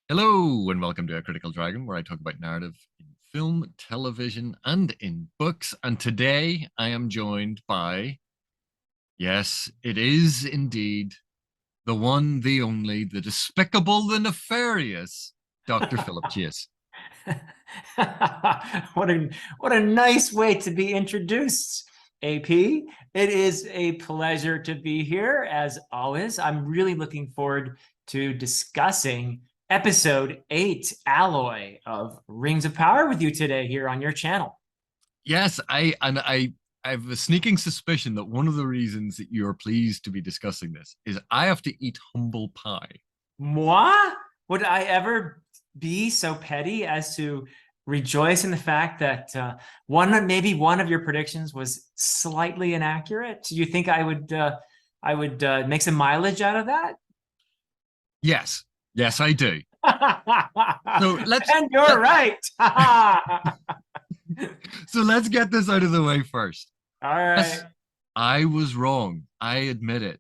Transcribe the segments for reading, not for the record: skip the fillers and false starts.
Hello, and welcome to A Critical Dragon, where I talk about narrative in film, television, and in books. And today I am joined by, yes, it is indeed the one, the only, the despicable, the nefarious Dr. Philip Chase. what a what a nice way to be introduced, AP. It is a pleasure to be here as always. I'm really looking forward to discussing episode 8 Alloy of Rings of Power with you today here on your channel. Yes, I have a sneaking suspicion that one of the reasons that you are pleased to be discussing this is I have to eat humble pie. Moi? Would I ever be so petty as to rejoice in the fact that maybe one of your predictions was slightly inaccurate? Do you think I would make some mileage out of that? Yes, yes, I do. So And you're right. All let's get this out of the way first. Yes, right. I was wrong. I admit it.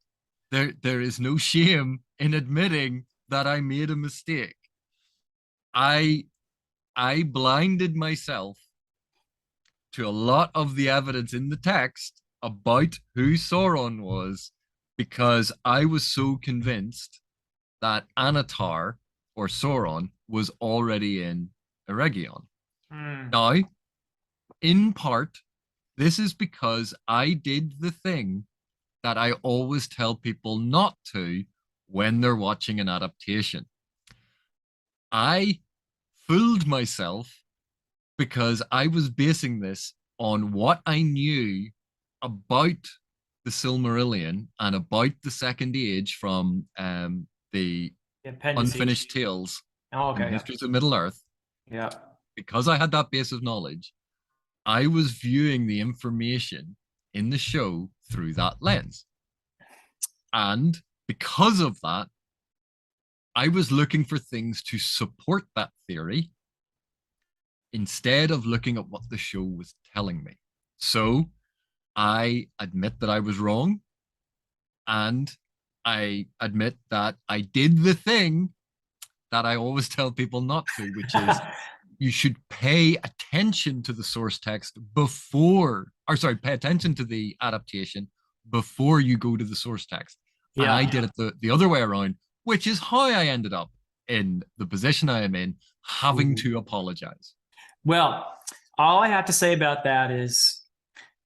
There is no shame in admitting that I made a mistake. I I blinded myself to a lot of the evidence in the text about who Sauron was because I was so convinced that Anatar or Sauron was already in Eregion. Hmm. Now, in part, this is because I did the thing that I always tell people not to when they're watching an adaptation. I fooled myself because I was basing this on what I knew about the Silmarillion and about the Second Age from the The appendices. Unfinished Tales Oh, and okay. Yeah. Histories of Middle Earth. Yeah. Because I had that base of knowledge, I was viewing the information in the show through that lens. And because of that, I was looking for things to support that theory instead of looking at what the show was telling me. So I admit that I was wrong. And I admit that I did the thing that I always tell people not to, which is you should pay attention to the source text before, or sorry, pay attention to the adaptation before you go to the source text. And I Yeah. did it the other way around, which is how I ended up in the position I am in, having Ooh. to apologize. Well, all I have to say about that is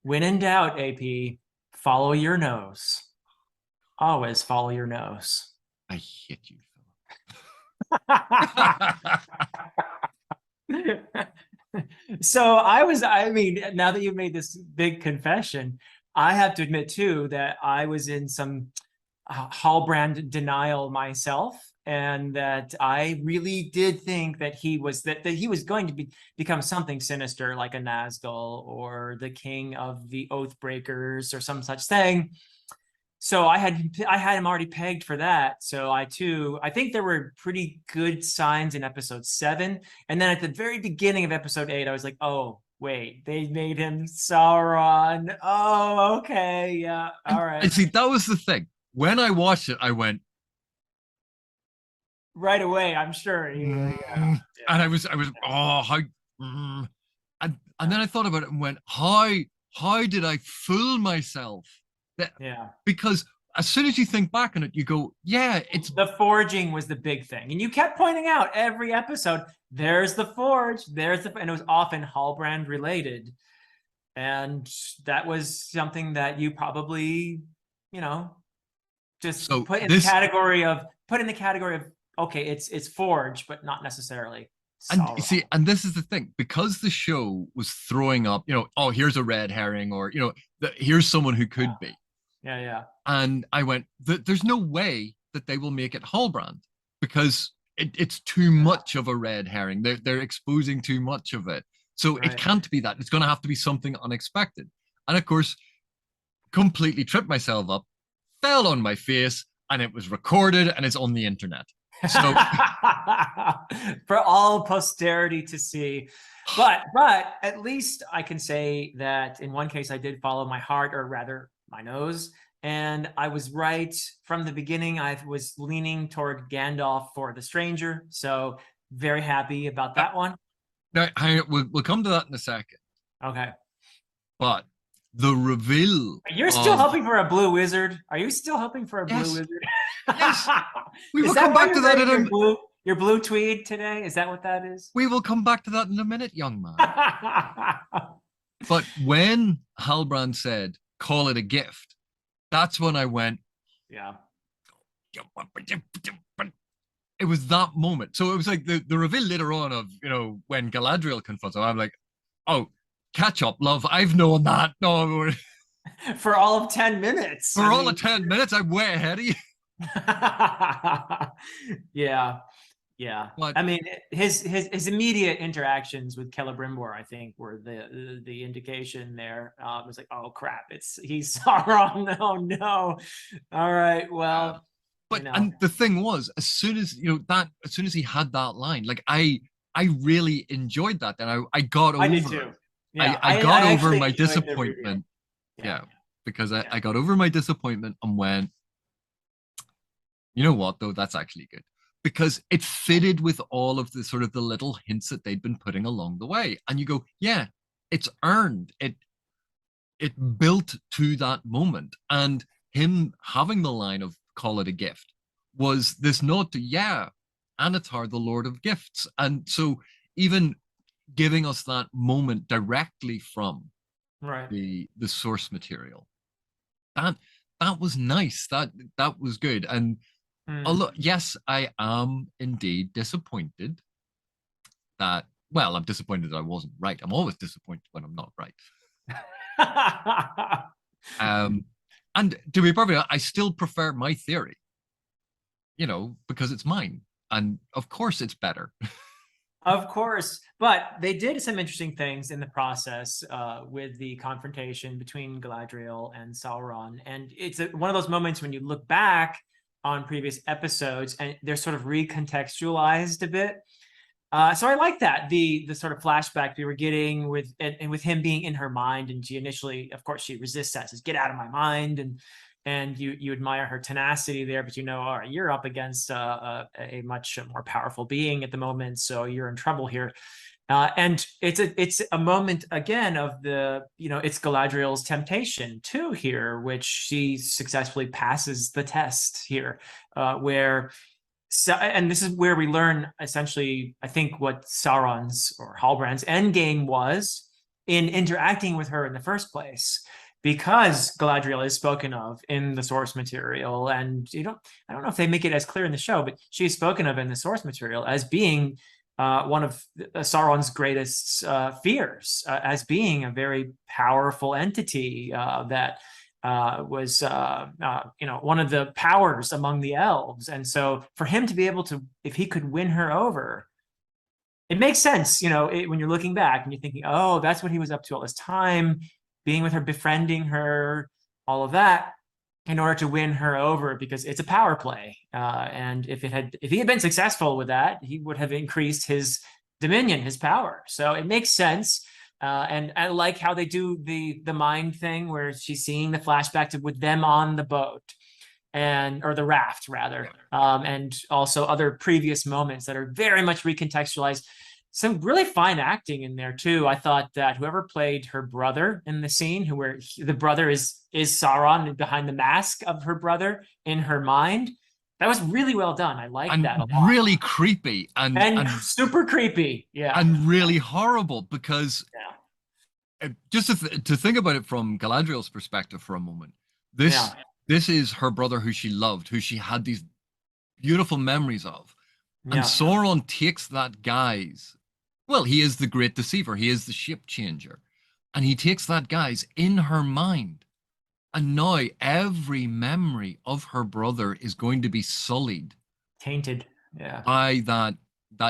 when in doubt, AP, follow your nose. Always follow your nose. I hate you, Philip. So I mean, now that you've made this big confession, I have to admit too that I was in some Hallbrand denial myself, and that I really did think that he was going to become something sinister like a Nazgul or the king of the Oathbreakers or some such thing. So I had him already pegged for that. So I think there were pretty good signs in episode 7. And then at the very beginning of episode 8, I was like, oh, wait, they made him Sauron. Oh, okay. Yeah. All And right. see, that was the thing. When I watched it, I went, Right away, I'm sure. Yeah. and I was, oh, how, and then I thought about it and went, how did I fool myself? That Yeah. because as soon as you think back on it, you go, yeah, it's The forging was the big thing. And you kept pointing out every episode, there's the forge, and it was often Hallbrand related. And that was something that you probably, you know, just so this, put in the category of okay, it's forge, but not necessarily and you see, Sauron. and this is the thing, because the show was throwing up, oh, here's a red herring, or here's someone who could be. Yeah, yeah. And I went, there's no way that they will make it Hallbrand because it's too much of a red herring. They're exposing too much of it. So it Right. can't be that. It's going to have to be something unexpected. And of course, completely tripped myself up, fell on my face, and it was recorded and it's on the internet. So For all posterity to see. But at least I can say that in one case I did follow my heart, or rather my nose, and I was right from the beginning. I was leaning toward Gandalf for the stranger, so very happy about that one. Now, we'll come to that in a second. Okay. But the reveal. You're still hoping for a blue wizard? Are you still hoping for a blue wizard? Yes. We Is will that come why back to you're that wearing in your blue tweed today? Is that what that is? We will come back to that in a minute, young man. But when Halbrand said, "Call it a gift," that's when I went, yeah. It was that moment. So it was like the reveal later on of, when Galadriel confronts him. I'm like, oh, catch up, love. I've known that. No, for all of 10 minutes. For all of 10 minutes, I'm way ahead of you. Yeah. Yeah. But, I mean, his immediate interactions with Celebrimbor, I think, were the indication there. It was like, oh crap, he's Sauron. Oh no. All right. Well, but and the thing was, as soon as he had that line, like I really enjoyed that. And I got over. I did too. Yeah, I got over my disappointment. Yeah, because I got over my disappointment and went, you know what, though, that's actually good. Because it fitted with all of the sort of the little hints that they'd been putting along the way. And you go, yeah, it's earned. It built to that moment. And him having the line of "call it a gift" was this nod to, yeah, Anatar, the Lord of Gifts. And so even giving us that moment directly from the source material, that was nice. That was good. And yes, I am indeed disappointed that, well, I'm disappointed that I wasn't right. I'm always disappointed when I'm not right. And to be perfect, I still prefer my theory, because it's mine. And of course it's better. Of course. But they did some interesting things in the process with the confrontation between Galadriel and Sauron. And it's one of those moments when you look back on previous episodes and they're sort of recontextualized a bit. So I like that, the sort of flashback we were getting with him being in her mind, and she initially, of course, she resists that, says, "Get out of my mind," and you admire her tenacity there, but all right, you're up against a much more powerful being at the moment, so you're in trouble here. And it's a moment again of it's Galadriel's temptation too here, which she successfully passes the test here, and this is where we learn essentially, I think, what Sauron's or Halbrand's endgame was in interacting with her in the first place, because Galadriel is spoken of in the source material, and I don't know if they make it as clear in the show, but she's spoken of in the source material as being one of Sauron's greatest fears, as being a very powerful entity that was one of the powers among the elves. And so for him to be able to, if he could win her over, it makes sense, when you're looking back and you're thinking, oh, that's what he was up to all this time, being with her, befriending her, all of that, in order to win her over, because it's a power play. And if he had been successful with that, he would have increased his dominion, his power. So it makes sense. And I like how they do the mind thing, where she's seeing the flashback with them on the boat, or the raft rather, and also other previous moments that are very much recontextualized. Some really fine acting in there too. I thought that whoever played her brother in the scene, where the brother is Sauron behind the mask of her brother in her mind, that was really well done. I like that a lot. Really creepy and super creepy. Yeah. And really horrible, because just to think about it from Galadriel's perspective for a moment, this is her brother who she loved, who she had these beautiful memories of. And Sauron takes that guise. Well, he is the great deceiver. He is the shape changer. And he takes that guise in her mind. And now every memory of her brother is going to be sullied. Tainted. By that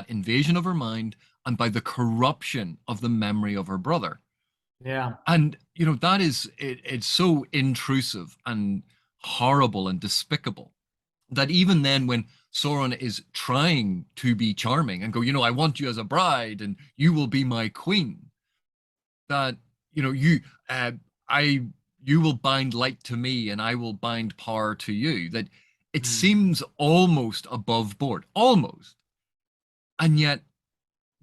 invasion of her mind, and by the corruption of the memory of her brother. Yeah. And, that is, it's so intrusive and horrible and despicable that even then, when Sauron is trying to be charming and go, I want you as a bride and you will be my queen, that, you will bind light to me and I will bind power to you. That it Mm. seems almost above board, almost. And yet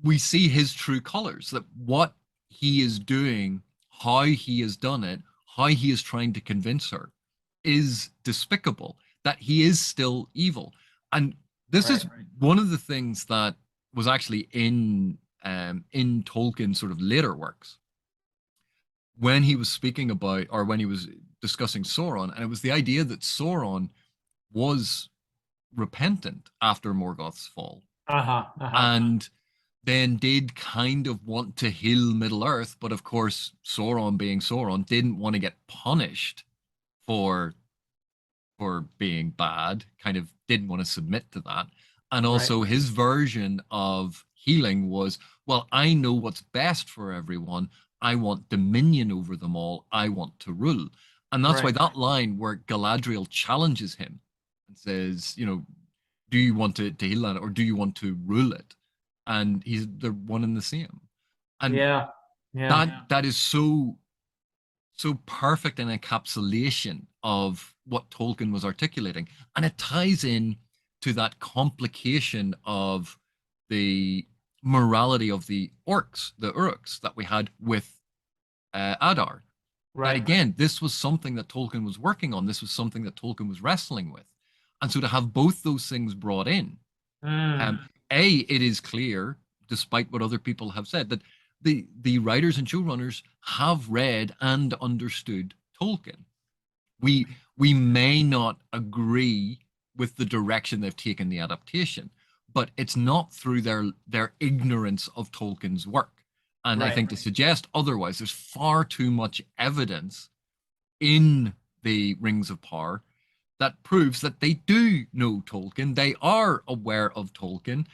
we see his true colors, that what he is doing, how he has done it, how he is trying to convince her is despicable, that he is still evil. And this Right. is one of the things that was actually in Tolkien's sort of later works when he was speaking about, or when he was discussing Sauron, and it was the idea that Sauron was repentant after Morgoth's fall, Uh-huh. Uh-huh. and then did kind of want to heal Middle Earth, but of course, Sauron, being Sauron, didn't want to get punished for being bad, kind of didn't want to submit to that. And Right. also his version of healing was, well, I know what's best for everyone. I want dominion over them all. I want to rule. And that's why Right. that line where Galadriel challenges him and says, do you want to heal that or do you want to rule it? And they're one and the same. And Yeah. Yeah. that is so perfect an encapsulation of what Tolkien was articulating. And it ties in to that complication of the morality of the orcs, the Uruks that we had with Adar. That Right. again, this was something that Tolkien was working on. This was something that Tolkien was wrestling with. And so to have both those things brought in, Mm. um, it is clear, despite what other people have said, that the writers and showrunners have read and understood Tolkien. We may not agree with the direction they've taken the adaptation, but it's not through their ignorance of Tolkien's work. And I Right. think to suggest otherwise, there's far too much evidence in the Rings of Power that proves that they do know Tolkien. They are aware of Tolkien.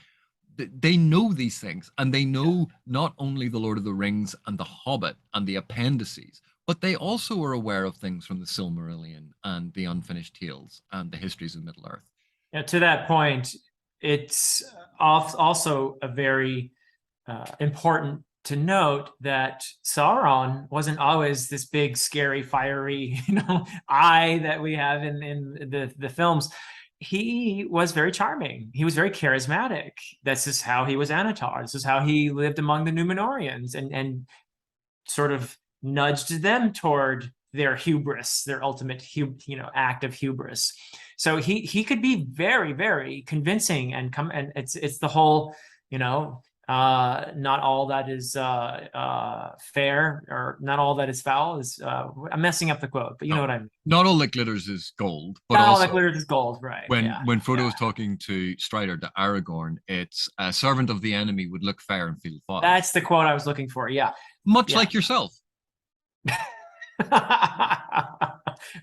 They know these things, and they know not only the Lord of the Rings and the Hobbit and the appendices, but they also are aware of things from the Silmarillion and the Unfinished Tales and the histories of Middle Earth. Yeah, to that point, it's also a very important to note that Sauron wasn't always this big, scary, fiery, eye that we have in the films. He was very charming. He was very charismatic. This is how he was Anatar. This is how he lived among the Númenóreans and sort of nudged them toward their hubris, their ultimate act of hubris. So he could be very, very convincing and it's the whole, not all that is fair, or not all that is foul is I'm messing up the quote, but you know No, what I mean. not all that glitters is gold, but Not all that also glitters is gold, right? when Yeah. Frodo is talking to Strider, to Aragorn, it's a servant of the enemy would look fair and feel foul. That's the quote I was looking for. Yeah. Much like yourself.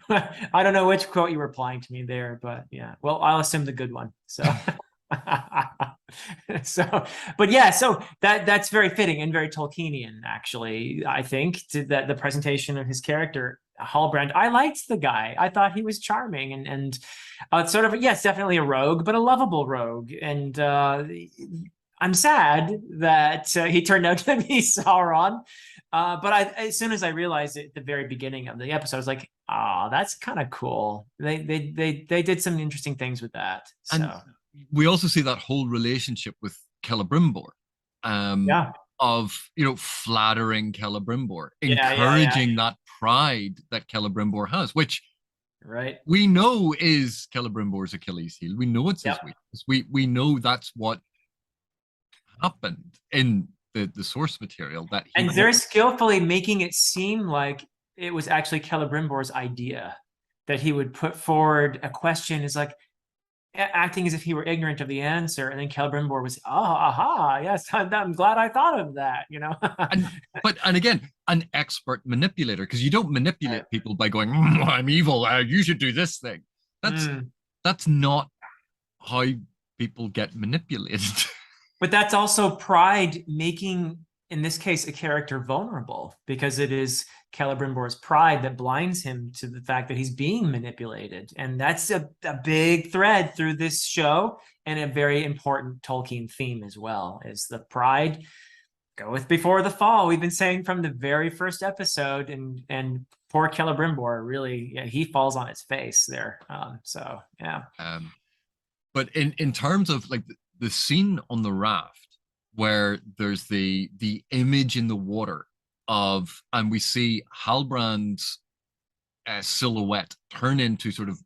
I don't know which quote you were applying to me there, but yeah. Well, I'll assume the good one. So but yeah, so that's very fitting and very Tolkienian, actually. I think to that the presentation of his character, Halbrand. I liked the guy. I thought he was charming and sort of, yes, definitely a rogue, but a lovable rogue. And I'm sad that he turned out to be Sauron. But as soon as I realized it at the very beginning of the episode, I was like, "Ah, that's kind of cool." They did some interesting things with that. And So we also see that whole relationship with Celebrimbor, yeah, of flattering Celebrimbor, yeah, encouraging that pride that Celebrimbor has, which right. we know is Celebrimbor's Achilles heel. We know it's his Yep. weakness. We know that's what happened in the source material, that he And very skillfully making it seem like it was actually Celebrimbor's idea, that he would put forward a question, is like acting as if he were ignorant of the answer, and then Celebrimbor was, oh, aha, yes, I'm glad I thought of that, and again, an expert manipulator, because you don't manipulate Right. people by going, I'm evil, you should do this thing. That's not how people get manipulated. But that's also pride making, in this case, a character vulnerable, because it is Celebrimbor's pride that blinds him to the fact that he's being manipulated. And that's a big thread through this show, and a very important Tolkien theme as well, is the pride Go with Before the Fall. We've been saying from the very first episode, and poor Celebrimbor really, yeah, he falls on his face there. So yeah. But in terms of like the scene on the raft where there's the image in the water of, and we see Halbrand's silhouette turn into sort of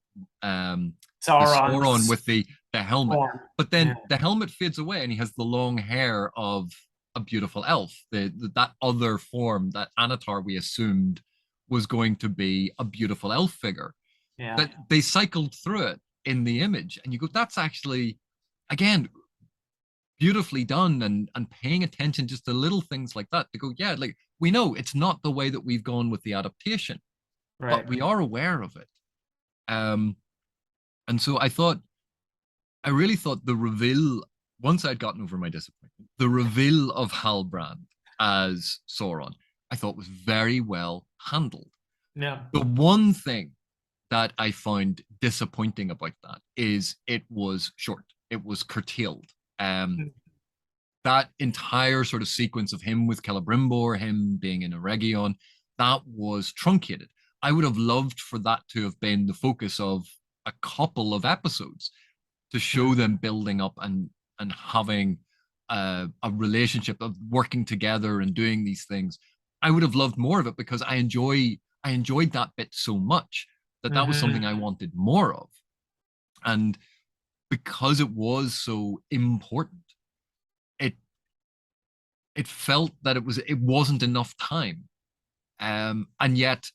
the Sauron with the helmet, but then the helmet fades away and he has the long hair of a beautiful elf, that other form, that Anatar we assumed was going to be a beautiful elf figure. Yeah. That they cycled through it in the image, and you go, that's actually, again, beautifully done, and paying attention just to little things like that to go, yeah, like we know it's not the way that we've gone with the adaptation, but we are aware of it. And so I really thought the reveal, once I'd gotten over my disappointment, the reveal of Halbrand as Sauron, I thought was very well handled. Yeah. The one thing that I found disappointing about that is it was short. It was curtailed. That entire sort of sequence of him with Celebrimbor, him being in Eregion, that was truncated. I would have loved for that to have been the focus of a couple of episodes, to show them building up and having a relationship of working together and doing these things. I would have loved more of it, because I enjoyed that bit so much that was something I wanted more of. And because it was so important, it felt that it wasn't enough time. And yet,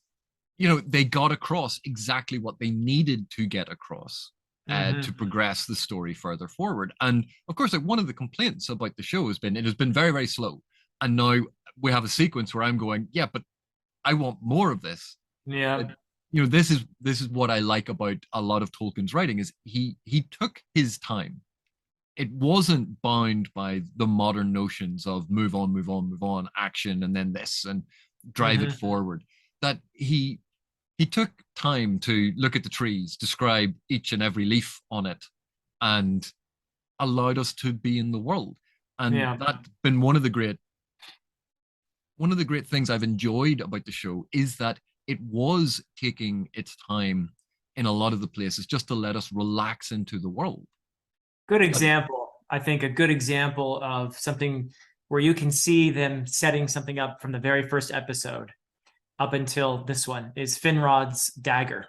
they got across exactly what they needed to get across to progress the story further forward. And of course, like, one of the complaints about the show has been, it has been very, very slow. And now we have a sequence where I'm going, yeah, but I want more of this. Yeah. This is what I like about a lot of Tolkien's writing, is he took his time. It wasn't bound by the modern notions of move on, action, and then this, and drive it forward. That he took time to look at the trees, describe each and every leaf on it, and allowed us to be in the world. And that's been one of the great things I've enjoyed about the show, is that it was taking its time in a lot of the places just to let us relax into the world. Good example. I think a good example of something where you can see them setting something up from the very first episode up until this one is Finrod's dagger,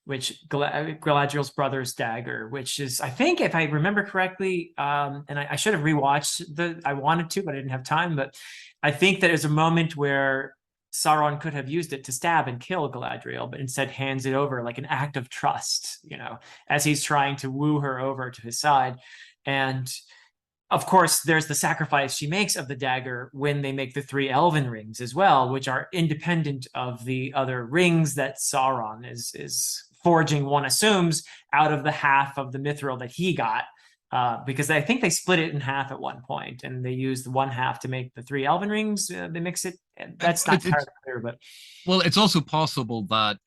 which Galadriel's brother's dagger, which is, I think, if I remember correctly, and I should have rewatched I wanted to, but I didn't have time, but I think that there's a moment where Sauron could have used it to stab and kill Galadriel, but instead hands it over like an act of trust, as he's trying to woo her over to his side. And of course, there's the sacrifice she makes of the dagger when they make the 3 elven rings as well, which are independent of the other rings that Sauron is forging, one assumes, out of the half of the mithril that he got. Because I think they split it in half at one point, and they used one half to make the 3 elven rings. They mix it. That's not entirely clear, but well, it's also possible that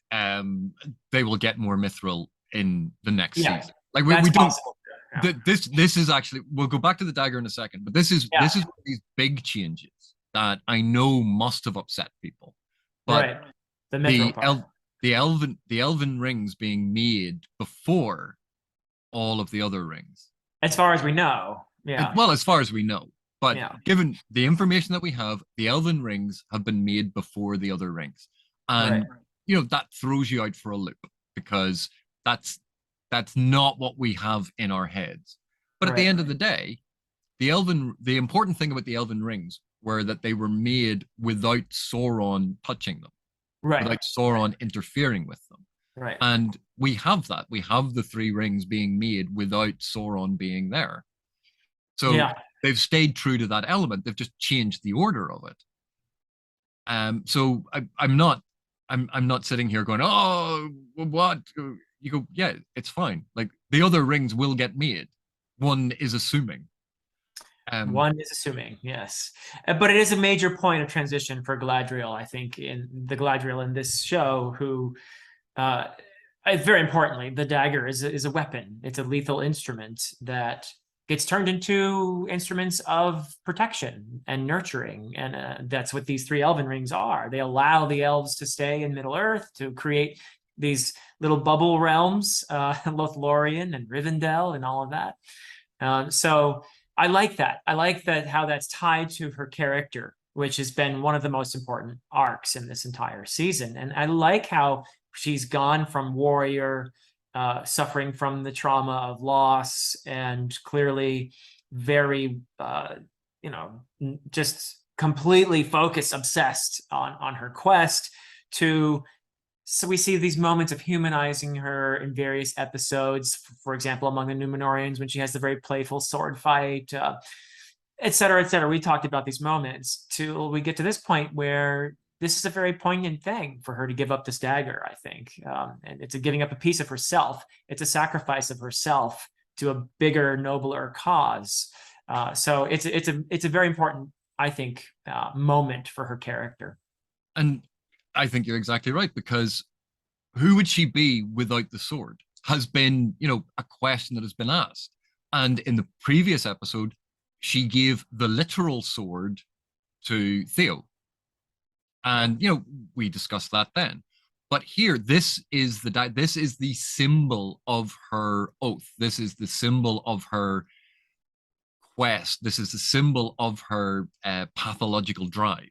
they will get more mithril in the next season. Like we don't. Possible. Yeah. This is actually, we'll go back to the dagger in a second, but this is one of these big changes that I know must have upset people. But the elven rings being made before all of the other rings. As far as we know, Well, as far as we know, but given the information that we have, the elven rings have been made before the other rings, and that throws you out for a loop, because that's not what we have in our heads. But at the end of the day, the important thing about the elven rings were that they were made without Sauron touching them, without Sauron interfering with them. Right. And we have that. We have the 3 rings being made without Sauron being there. So they've stayed true to that element. They've just changed the order of it. So I'm not sitting here going, oh, what? You go, yeah, it's fine. Like, the other rings will get made. One is assuming. Yes. But it is a major point of transition for Galadriel, I think, in the Galadriel in this show, who, very importantly, the dagger is a weapon. It's a lethal instrument that gets turned into instruments of protection and nurturing. And that's what these 3 elven rings are. They allow the elves to stay in Middle Earth, to create these little bubble realms, Lothlorien and Rivendell and all of that. So I like that. I like that, how that's tied to her character, which has been one of the most important arcs in this entire season. And I like how she's gone from warrior, suffering from the trauma of loss, and clearly very, just completely focused, obsessed on her quest, to, so we see these moments of humanizing her in various episodes, for example, among the Numenorians, when she has the very playful sword fight, et cetera, et cetera. We talked about these moments till we get to this point where this is a very poignant thing for her to give up this dagger, I think. And it's a giving up a piece of herself. It's a sacrifice of herself to a bigger, nobler cause. So it's a very important, I think, moment for her character. And I think you're exactly right, because who would she be without the sword has been, a question that has been asked. And in the previous episode, she gave the literal sword to Theo. And, we discussed that then. But here, this is the symbol of her oath. This is the symbol of her quest. This is the symbol of her pathological drive.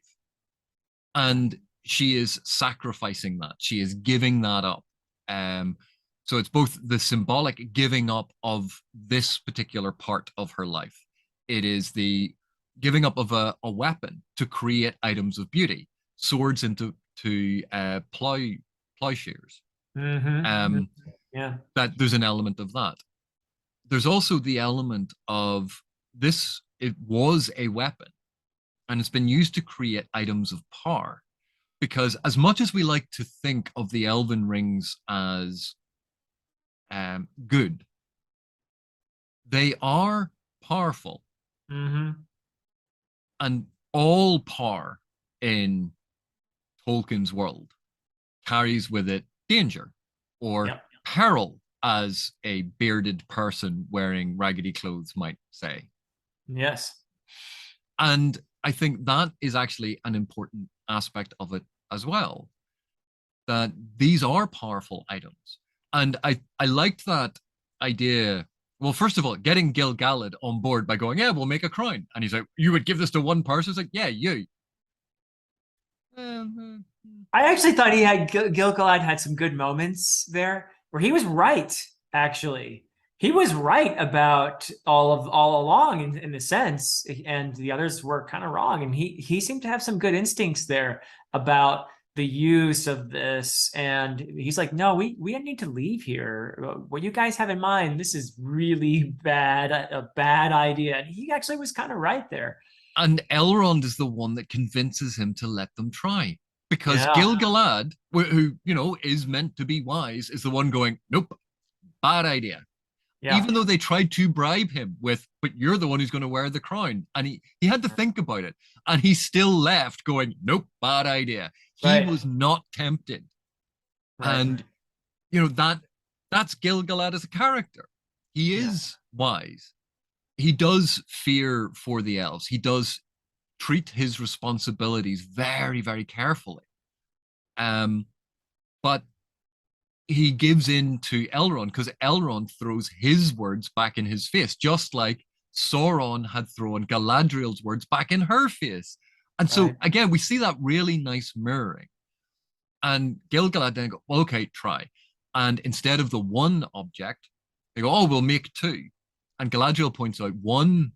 And she is sacrificing that. She is giving that up. So it's both the symbolic giving up of this particular part of her life. It is the giving up of a weapon to create items of beauty, swords into plowshares. Yeah. That there's an element of that. There's also the element of this. It was a weapon, and it's been used to create items of power. Because as much as we like to think of the Elven rings as good, they are powerful. And all power in Tolkien's world carries with it danger or peril, as a bearded person wearing raggedy clothes might say. Yes. And I think that is actually an important aspect of it as well, that these are powerful items. And I liked that idea. Well, first of all, getting Gil-galad on board by going, yeah, we'll make a crown. And he's like, you would give this to one person? It's like, yeah, you. I actually thought Gil-galad had some good moments there where he was right, actually. He was right about all along in a sense, and the others were kind of wrong. And he seemed to have some good instincts there about the use of this. And he's like, no, we need to leave here. What you guys have in mind, this is really a bad idea. And he actually was kind of right there. And Elrond is the one that convinces him to let them try. Because Gil-galad, who, is meant to be wise, is the one going, nope, bad idea. Yeah. Even though they tried to bribe him with, but you're the one who's going to wear the crown. And he had to think about it. And he still left going, nope, bad idea. He was not tempted. Right. And, that's Gil-galad as a character. He is wise. He does fear for the elves. He does treat his responsibilities very, very carefully. But he gives in to Elrond because Elrond throws his words back in his face, just like Sauron had thrown Galadriel's words back in her face. And so, again, we see that really nice mirroring. And Gil-galad then go, well, okay, try. And instead of the one object, they go, oh, we'll make 2. And Galadriel points out 1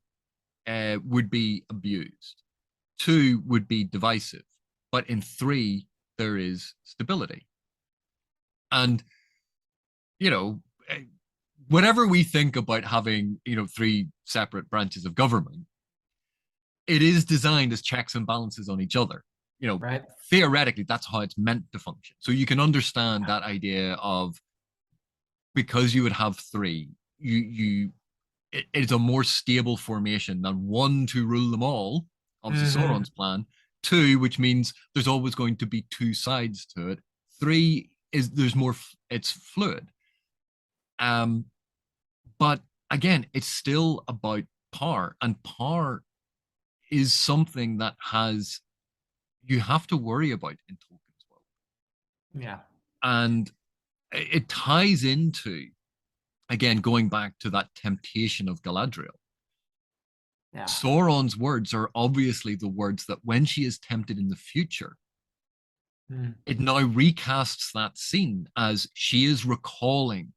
would be abused, 2 would be divisive, but in 3, there is stability. And, whatever we think about having, 3 separate branches of government, it is designed as checks and balances on each other. Theoretically, that's how it's meant to function. So you can understand that idea of, because you would have 3, it's a more stable formation than 1 to rule them all, obviously Sauron's plan. 2, which means there's always going to be 2 sides to it. 3 is there's more, it's fluid. But again, it's still about power, and power is something that has you have to worry about in Tolkien's world. Yeah. And it ties into, again, going back to that temptation of Galadriel. Yeah. Sauron's words are obviously the words that when she is tempted in the future, it now recasts that scene as she is recalling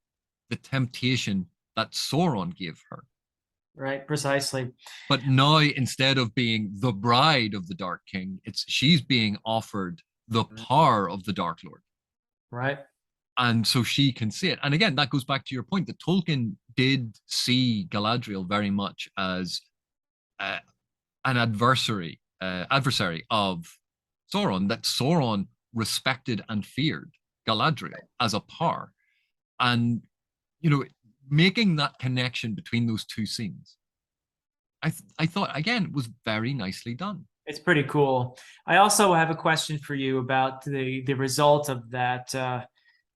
the temptation that Sauron gave her. Right, precisely. But now, instead of being the bride of the Dark King, she's being offered the power of the Dark Lord. Right. And so she can see it. And again, that goes back to your point that Tolkien did see Galadriel very much as an adversary of Sauron, that Sauron respected and feared Galadriel as a power. And, making that connection between those two scenes, I thought, again, was very nicely done. It's pretty cool. I also have a question for you about the result of that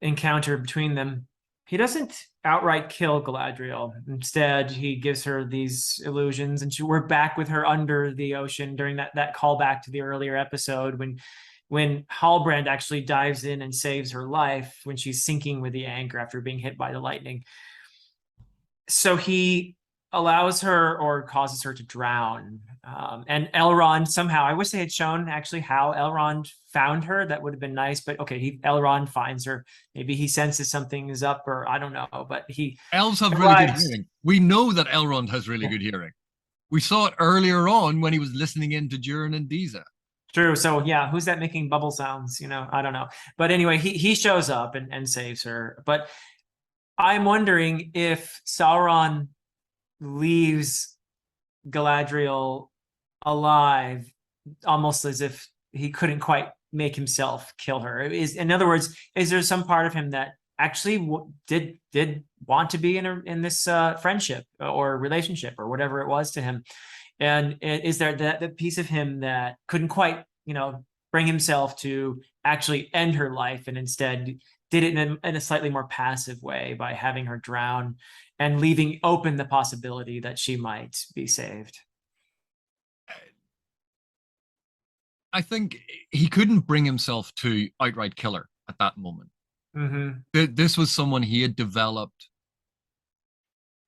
encounter between them. He doesn't outright kill Galadriel. Instead, he gives her these illusions, and we're back with her under the ocean during that callback to the earlier episode when Halbrand actually dives in and saves her life when she's sinking with the anchor after being hit by the lightning. So he allows her or causes her to drown. And Elrond somehow, I wish they had shown actually how Elrond found her. That would have been nice. But okay, Elrond finds her. Maybe he senses something is up, or I don't know. But elves have really good hearing. We know that Elrond has really good hearing. We saw it earlier on when he was listening in to Durin and Disa. True. So yeah, who's that making bubble sounds? I don't know. But anyway, he shows up and saves her. But I'm wondering if Sauron leaves Galadriel alive, almost as if he couldn't quite make himself kill her. In other words, is there some part of him that actually did want to be in this friendship or relationship or whatever it was to him? And is there that piece of him that couldn't quite, bring himself to actually end her life, and instead did it in a slightly more passive way by having her drown and leaving open the possibility that she might be saved? I think he couldn't bring himself to outright kill her at that moment. This was someone he had developed.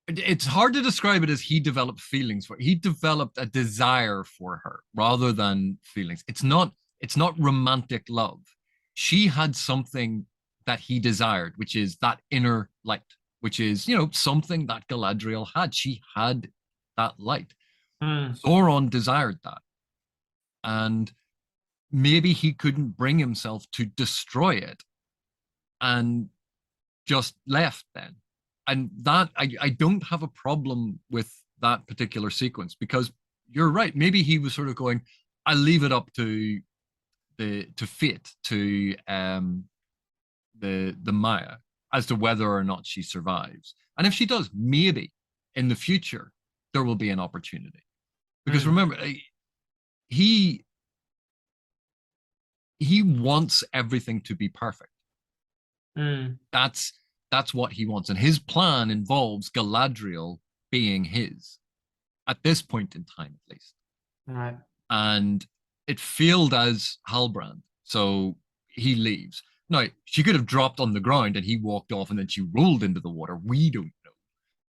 It's hard to describe it as he developed feelings for. He developed a desire for her rather than feelings. It's not romantic love. She had something that he desired, which is that inner light, which is, something that Galadriel had. She had that light. Sauron desired that. And maybe he couldn't bring himself to destroy it and just left then. And that, I don't have a problem with that particular sequence, because you're right. Maybe he was sort of going, I'll leave it up to fate, to the Maya, as to whether or not she survives. And if she does, maybe in the future there will be an opportunity. Because remember, he wants everything to be perfect. That's what he wants, and his plan involves Galadriel being his at this point in time, at least. Right. And it failed as Halbrand, so he leaves. Now, she could have dropped on the ground and he walked off and then she rolled into the water. We don't know.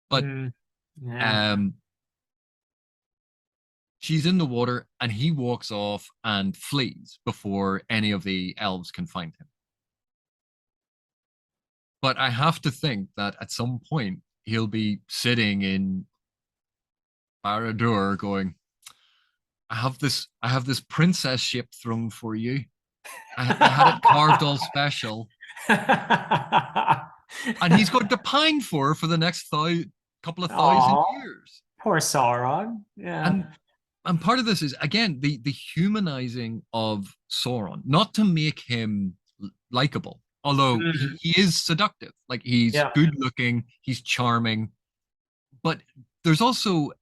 But she's in the water and he walks off and flees before any of the elves can find him. But I have to think that at some point he'll be sitting in Barad-dûr going, I have this princess ship throne for you. I had it carved all special. And he's going to pine for the next couple of thousand years. Poor Sauron. Yeah. And part of this is, again, the humanizing of Sauron, not to make him likable, although he is seductive. Like, he's good looking, he's charming, but there's also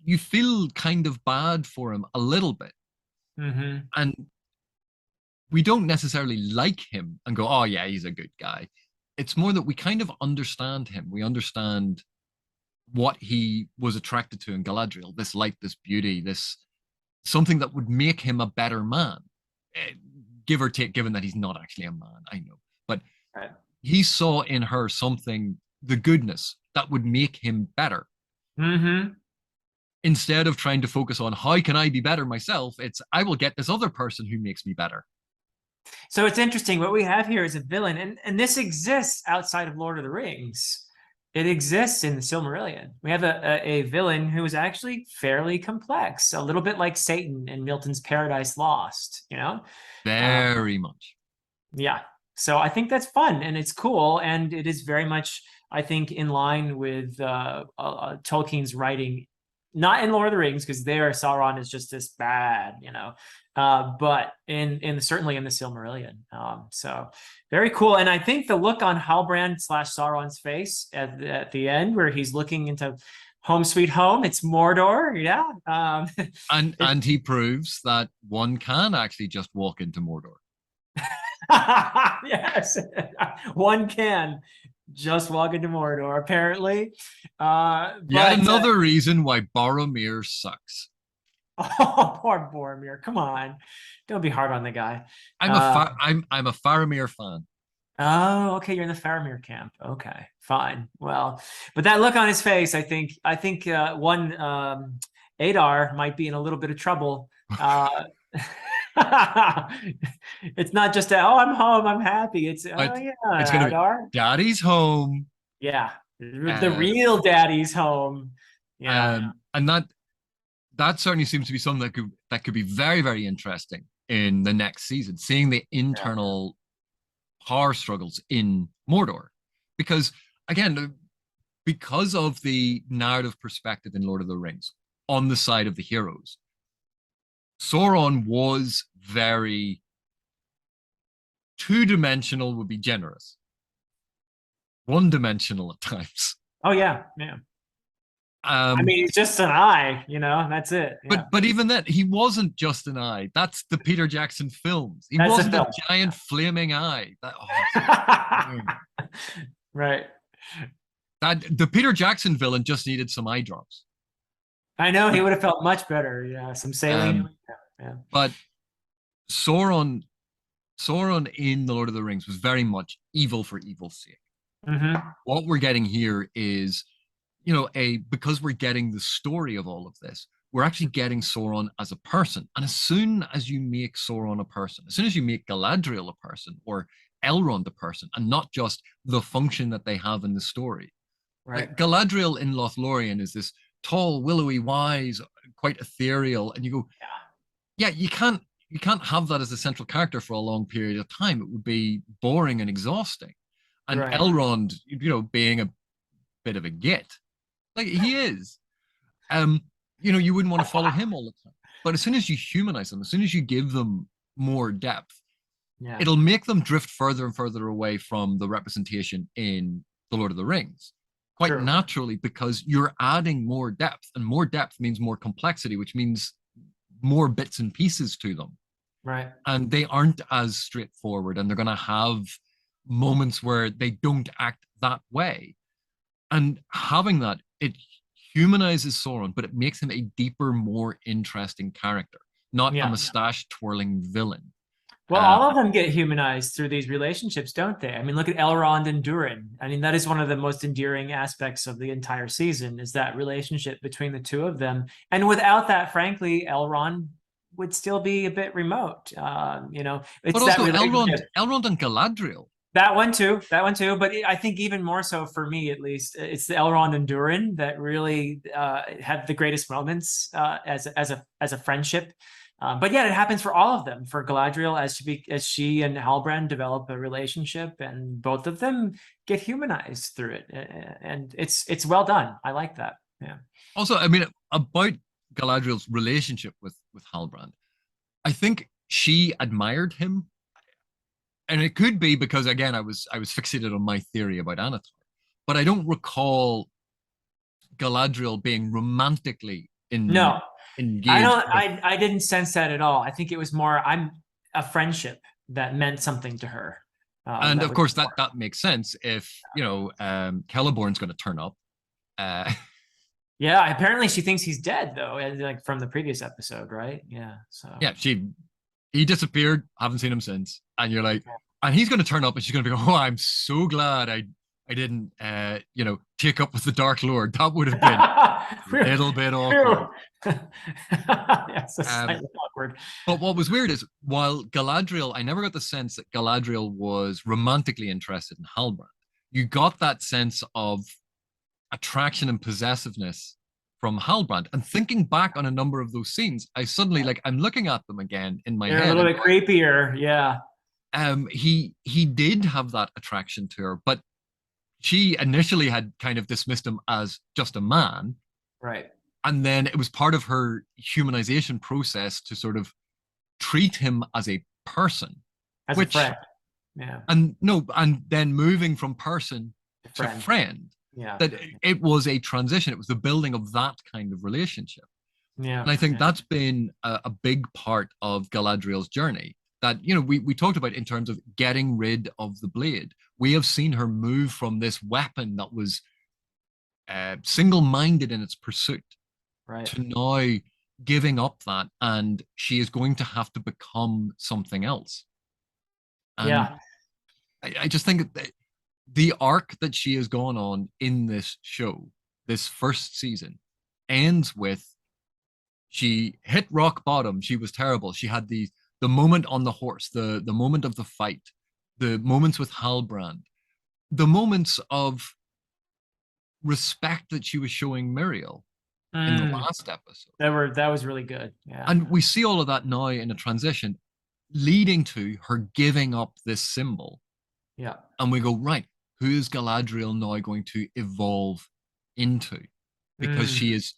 you feel kind of bad for him a little bit. And we don't necessarily like him and go, oh yeah, he's a good guy. It's more that we kind of understand him. We understand what he was attracted to in Galadriel, this light, this beauty, this something that would make him a better man. Eh, Give or take, given that he's not actually a man, I know. But Right. he saw in her something, the goodness that would make him better. Mm-hmm. Instead of trying to focus on how can I be better myself, it's I will get this other person who makes me better. So it's interesting. What we have here is a villain, and this exists outside of Lord of the Rings. It exists in the Silmarillion. We have a villain who is actually fairly complex, a little bit like Satan in Milton's Paradise Lost, you know? Very much. Yeah. So I think that's fun and it's cool. And it is very much, I think, in line with Tolkien's writing, not in Lord of the Rings, because there Sauron is just this bad, you know, but in certainly in the Silmarillion. So very cool. And I think the look on Halbrand / Sauron's face at the end, where he's looking into home sweet home, it's Mordor. Yeah. And he proves that one can actually just walk into Mordor. Yes, one can just walk into Mordor, apparently. Yet another reason why Boromir sucks. Oh, poor Boromir. Come on. Don't be hard on the guy. I'm a Faramir fan. Oh, okay. You're in the Faramir camp. Okay, fine. Well, but that look on his face, I think one Adar might be in a little bit of trouble. It's not just oh, I'm home, I'm happy. It's oh yeah, it's gonna Adar. be Daddy's home. Yeah, the real daddy's home. Yeah, and that certainly seems to be something that could be very, very interesting in the next season, seeing the internal power struggles in Mordor. Because again, because of the narrative perspective in Lord of the Rings on the side of the heroes, Sauron was very two-dimensional, would be generous. One-dimensional at times. Oh yeah, yeah. I mean, it's just an eye, you know, that's it. Yeah. But even then, he wasn't just an eye. That's the Peter Jackson films. He that's wasn't a giant flaming eye. Right. That the Peter Jackson villain just needed some eye drops. I know, he would have felt much better. Yeah, some saline. Yeah. But Sauron in The Lord of the Rings was very much evil for evil's sake. Mm-hmm. What we're getting here is, you know, because we're getting the story of all of this, we're actually getting Sauron as a person. And as soon as you make Sauron a person, as soon as you make Galadriel a person or Elrond a person, and not just the function that they have in the story. Right. Like Galadriel in Lothlorien is this tall, willowy, wise, quite ethereal, and you go, yeah, you can't have that as a central character for a long period of time. It would be boring and exhausting. And right. Elrond, you know, being a bit of a git, like he is, you know, you wouldn't want to follow him all the time. But as soon as you humanize them, as soon as you give them more depth, it'll make them drift further and further away from the representation in The Lord of the Rings. Quite naturally, because you're adding more depth, and more depth means more complexity, which means more bits and pieces to them. Right. And they aren't as straightforward, and they're going to have moments where they don't act that way. And having that, it humanizes Sauron, but it makes him a deeper, more interesting character, not a mustache twirling villain. Well, all of them get humanized through these relationships, don't they? I mean, look at Elrond and Durin. I mean, that is one of the most endearing aspects of the entire season, is that relationship between the two of them. And without that, frankly, Elrond would still be a bit remote. You know, it's but also Elrond and Galadriel. That one too. But I think even more so for me, at least, it's the Elrond and Durin that really have the greatest moments as a friendship. But yeah, it happens for all of them. For Galadriel, as she and Halbrand develop a relationship, and both of them get humanized through it, and it's well done. I like that. Yeah. Also, I mean, about Galadriel's relationship with Halbrand, I think she admired him, and it could be because again, I was fixated on my theory about Anatar, but I don't recall Galadriel being romantically engaged. I didn't sense that at all. I think it was more a friendship that meant something to her. And of course that makes sense if, you know, Celeborn's going to turn up. Yeah, apparently she thinks he's dead though, like from the previous episode, right? Yeah. So Yeah, he disappeared. Haven't seen him since. And you're like, and he's going to turn up, and she's going to be, oh, I'm so glad I didn't, take up with the Dark Lord. That would have been a little bit awkward. Yes, that's Um, slightly awkward. but what was weird is while Galadriel, I never got the sense that Galadriel was romantically interested in Halbrand. You got that sense of attraction and possessiveness from Halbrand. And thinking back on a number of those scenes, I suddenly I'm looking at them again in my They're a head. little bit creepier, yeah. He did have that attraction to her, but she initially had kind of dismissed him as just a man. Right. And then it was part of her humanization process to sort of treat him as a person. As which, a friend. Yeah. And no, and then moving from person to Friend. friend. Yeah. That it was a transition. It was the building of that kind of relationship. Yeah. And I think that's been a big part of Galadriel's journey. That, we talked about in terms of getting rid of the blade. We have seen her move from this weapon that was single-minded in its pursuit right. to now giving up that, and she is going to have to become something else. And yeah. I just think that the arc that she has gone on in this show, this first season, ends with she hit rock bottom. She was terrible. She had the moment on the horse, the moment of the fight, the moments with Halbrand, the moments of respect that she was showing Muriel in the last episode. That was really good. Yeah. And we see all of that now in a transition leading to her giving up this symbol. Yeah. And we go, right, who is Galadriel now going to evolve into? Because she's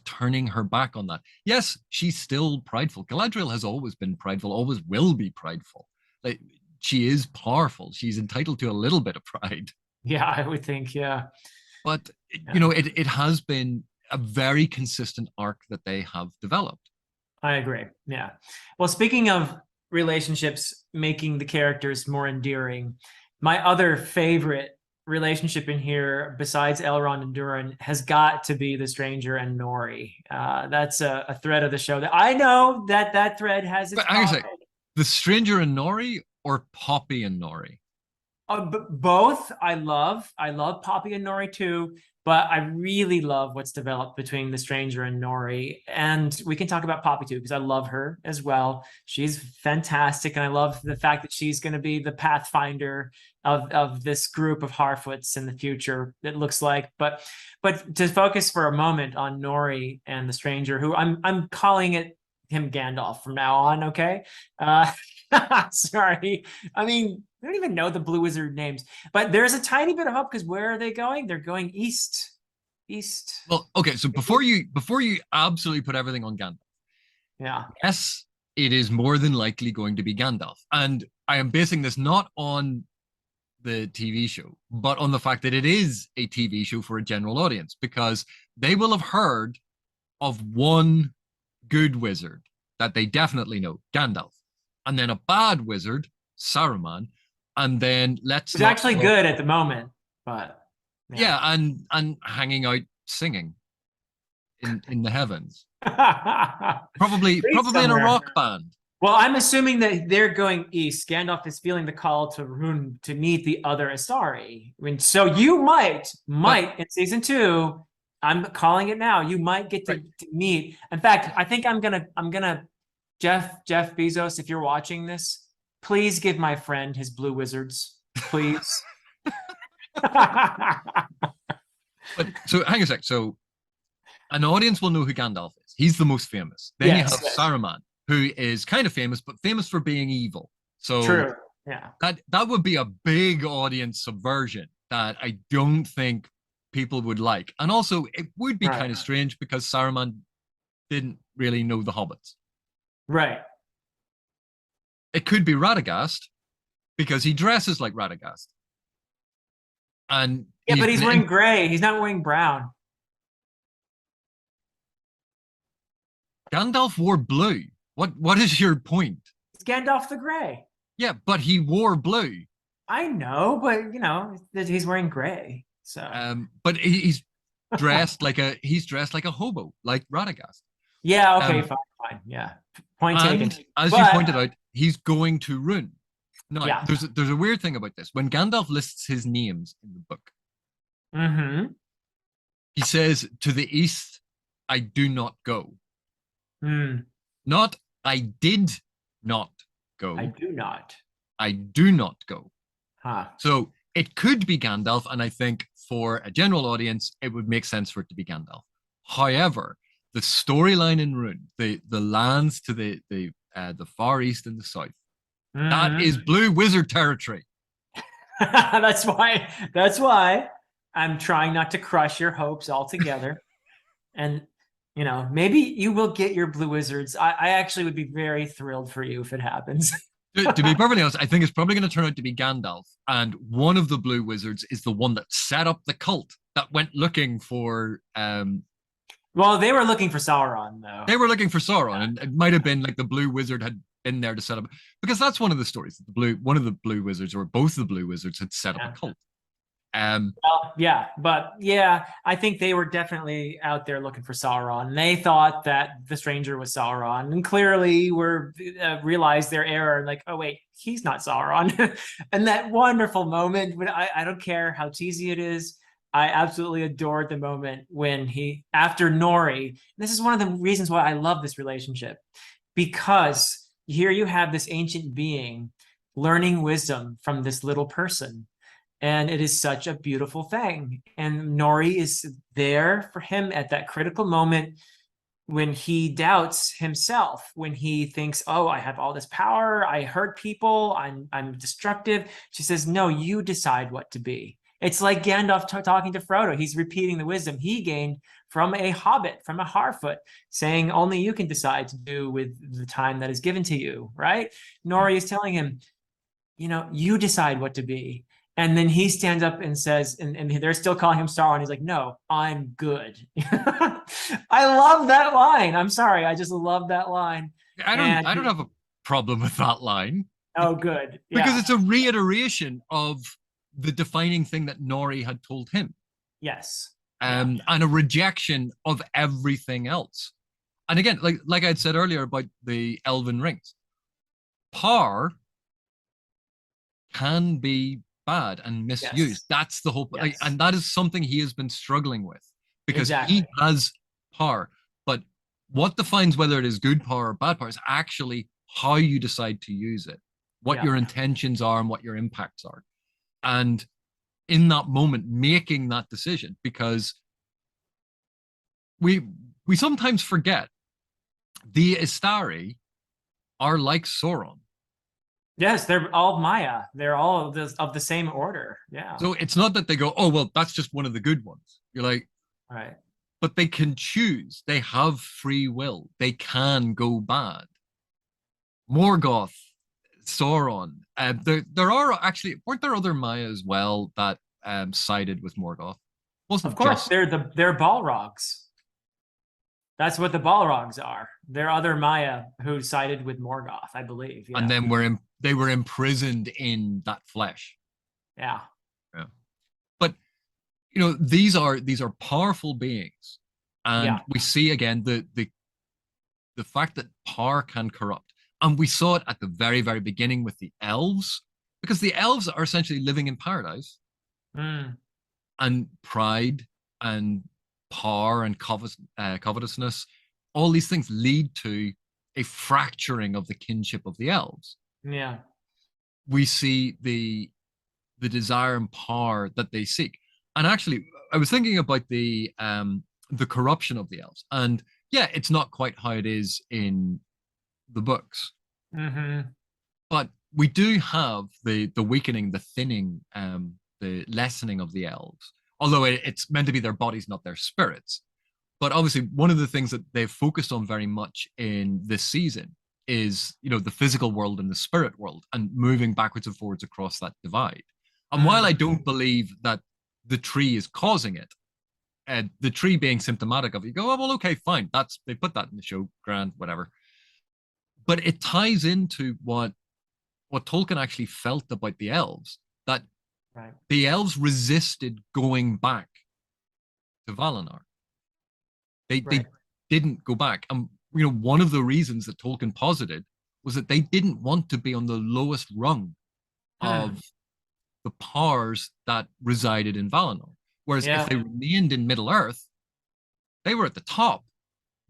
turning her back on that. Yes, she's still prideful. Galadriel has always been prideful, always will be prideful. Like, she is powerful. She's entitled to a little bit of pride. Yeah, I would think, yeah. But, it has been a very consistent arc that they have developed. I agree. Yeah. Well, speaking of relationships making the characters more endearing, my other favorite relationship in here, besides Elrond and Durin, has got to be the Stranger and Nori. That's a thread of the show that I know that thread has its. The Stranger and Nori or Poppy and Nori? Both. I love Poppy and Nori too, but I really love what's developed between the Stranger and Nori. And we can talk about Poppy too, because I love her as well. She's fantastic, and I love the fact that she's going to be the pathfinder of this group of Harfoots in the future, it looks like. But to focus for a moment on Nori and the Stranger, who I'm calling him Gandalf from now on, okay? Sorry. I mean, I don't even know the Blue Wizard names, but there's a tiny bit of hope, because where are they going? They're going east. Well, okay, so before you absolutely put everything on Gandalf. Yeah. Yes, it is more than likely going to be Gandalf. And I am basing this not on the TV show, but on the fact that it is a TV show for a general audience, because they will have heard of one good wizard that they definitely know, Gandalf, and then a bad wizard, Saruman, and then it's actually good at the moment, but yeah, and hanging out singing in the heavens, probably in a rock band. Well, I'm assuming that they're going east. Gandalf is feeling the call to Rhûn to meet the other Astari. I mean, so you might in season 2, I'm calling it now, you might get to meet. In fact, I think I'm gonna Jeff Bezos, if you're watching this, please give my friend his blue wizards, please. But so hang on a sec. So an audience will know who Gandalf is. He's the most famous. Then you have Saruman, who is kind of famous, but famous for being evil. So true. Yeah. That would be a big audience subversion that I don't think people would like. And also it would be kind of strange, because Saruman didn't really know the hobbits. Right. It could be Radagast, because he dresses like Radagast. And yeah, but he's wearing gray. He's not wearing brown. Gandalf wore blue. What is your point? It's Gandalf the Grey. Yeah, but he wore blue. I know, but he's wearing gray. So but he's he's dressed like a hobo, like Radagast. Yeah, okay, Um, fine, fine. Yeah. Point taken. and as you But pointed out, he's going to Rune. Now, yeah. there's a weird thing about this. When Gandalf lists his names in the book, Mm-hmm. he says, "To the east, I do not go." Mm, Not I did not I go. do not. I do not go. Huh. So it could be Gandalf, and I think for a general audience, it would make sense for it to be Gandalf. However, the storyline in Rune, the lands to the far east and the south, that Mm-hmm. is blue wizard territory. That's why I'm trying not to crush your hopes altogether. And maybe you will get your blue wizards. I actually would be very thrilled for you if it happens. To be perfectly honest, I think it's probably going to turn out to be Gandalf, and one of the blue wizards is the one that set up the cult that went looking for. Well, they were looking for Sauron, though. They were looking for Sauron, and it might have been like the blue wizard had been there to set up, because that's one of the stories. One of the blue wizards, or both of the blue wizards, had set up Yeah. a cult. Well, yeah, but yeah, I think they were definitely out there looking for Sauron. They thought that the stranger was Sauron, and clearly were realized their error. Like, oh wait, he's not Sauron. And that wonderful moment when I don't care how cheesy it is, I absolutely adored the moment when after Nori. This is one of the reasons why I love this relationship, because here you have this ancient being learning wisdom from this little person, and it is such a beautiful thing. And Nori is there for him at that critical moment when he doubts himself, when he thinks, oh, I have all this power, I hurt people, I'm destructive. She says, no, you decide what to be. It's like Gandalf talking to Frodo. He's repeating the wisdom he gained from a hobbit, from a Harfoot, saying only you can decide to do with the time that is given to you, right? Nori is telling him, you decide what to be. And then he stands up and says, and they're still calling him Sauron. He's like, no, I'm good. I love that line. I'm sorry. I just love that line. I don't have a problem with that line. Oh, good. Because Yeah. it's a reiteration of the defining thing that Nori had told him. Yes. And a rejection of everything else. And again, like I'd said earlier about the elven rings, power can be bad and misused. Yes. That's the whole, Yes. and that is something he has been struggling with, because Exactly. he has power. But what defines whether it is good power or bad power is actually how you decide to use it, what your intentions are, and what your impacts are. And in that moment, making that decision, because we sometimes forget the Istari are like Sauron. Yes, they're all Maya. They're all of the same order. Yeah. So it's not that they go, oh, well, that's just one of the good ones. You're like, Right. but they can choose. They have free will. They can go bad. Morgoth, Sauron. There are actually, weren't there other Maya as well that sided with Morgoth? Wasn't Of course, just they're Balrogs. That's what the Balrogs are. They're other Maya who sided with Morgoth, I believe. Yeah. and then they were imprisoned in that flesh. Yeah. Yeah. But these are powerful beings, and we see again the fact that power can corrupt, and we saw it at the very, very beginning with the elves, because the elves are essentially living in paradise, and pride and power and covetousness, all these things lead to a fracturing of the kinship of the elves. Yeah. We see the desire and power that they seek. And actually, I was thinking about the corruption of the elves, and yeah, it's not quite how it is in the books, but we do have the weakening, the thinning, the lessening of the elves. Although it's meant to be their bodies, not their spirits. But obviously, one of the things that they've focused on very much in this season is, the physical world and the spirit world, and moving backwards and forwards across that divide. And while I don't believe that the tree is causing it, the tree being symptomatic of it, you go, oh, well, okay, fine. They put that in the show, grand, whatever. But it ties into what Tolkien actually felt about the elves, that the elves resisted going back to Valinor. They Right. didn't go back. One of the reasons that Tolkien posited was that they didn't want to be on the lowest rung Hmm. of the powers that resided in Valinor. Whereas if Yeah. they remained in Middle Earth, they were at the top.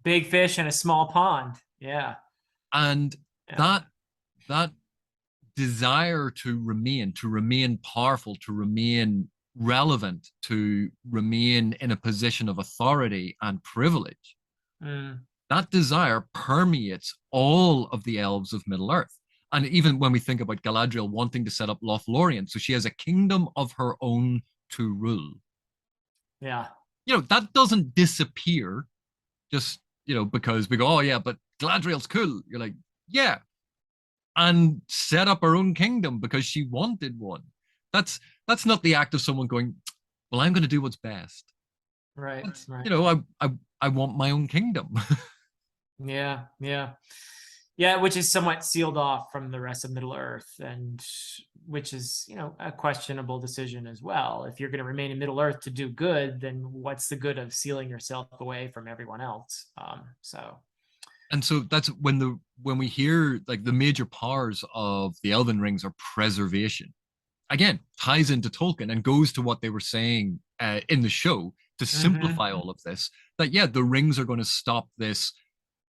Big fish in a small pond. Yeah. And Yeah. that that desire to remain powerful, to remain relevant, to remain in a position of authority and privilege, Mm. that desire permeates all of the elves of Middle Earth. And even when we think about Galadriel wanting to set up Lothlorien, so she has a kingdom of her own to rule. Yeah. That doesn't disappear just, because we go, oh yeah, but Galadriel's cool. You're like, yeah, and set up her own kingdom because she wanted one. That's not the act of someone going, well, I'm going to do what's best. Right. That's, Right. I want my own kingdom. Yeah. Yeah. Yeah, which is somewhat sealed off from the rest of Middle Earth, and which is, a questionable decision as well. If you're going to remain in Middle Earth to do good, then what's the good of sealing yourself away from everyone else? So And so that's when we hear like the major powers of the Elven rings are preservation. Again, ties into Tolkien and goes to what they were saying in the show to simplify Mhm. all of this. That yeah, the rings are going to stop this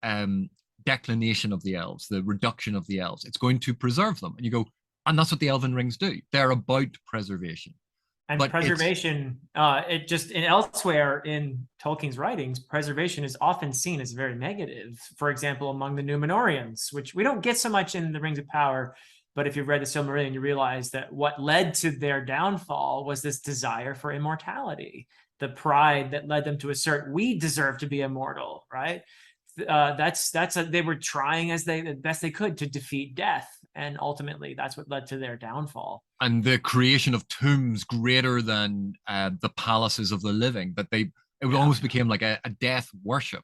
um, declination of the elves, the reduction of the elves. It's going to preserve them. And you go, and that's what the Elven rings do. They're about preservation. And But it's preservation, it just in elsewhere in Tolkien's writings, preservation is often seen as very negative. For example, among the Númenóreans, which we don't get so much in the Rings of Power, but if you've read the Silmarillion, you realize that what led to their downfall was this desire for immortality, the pride that led them to assert we deserve to be immortal, right? They were trying the best they could to defeat death, and ultimately that's what led to their downfall. and the creation of tombs greater than the palaces of the living. It Yeah, almost became like a death worship.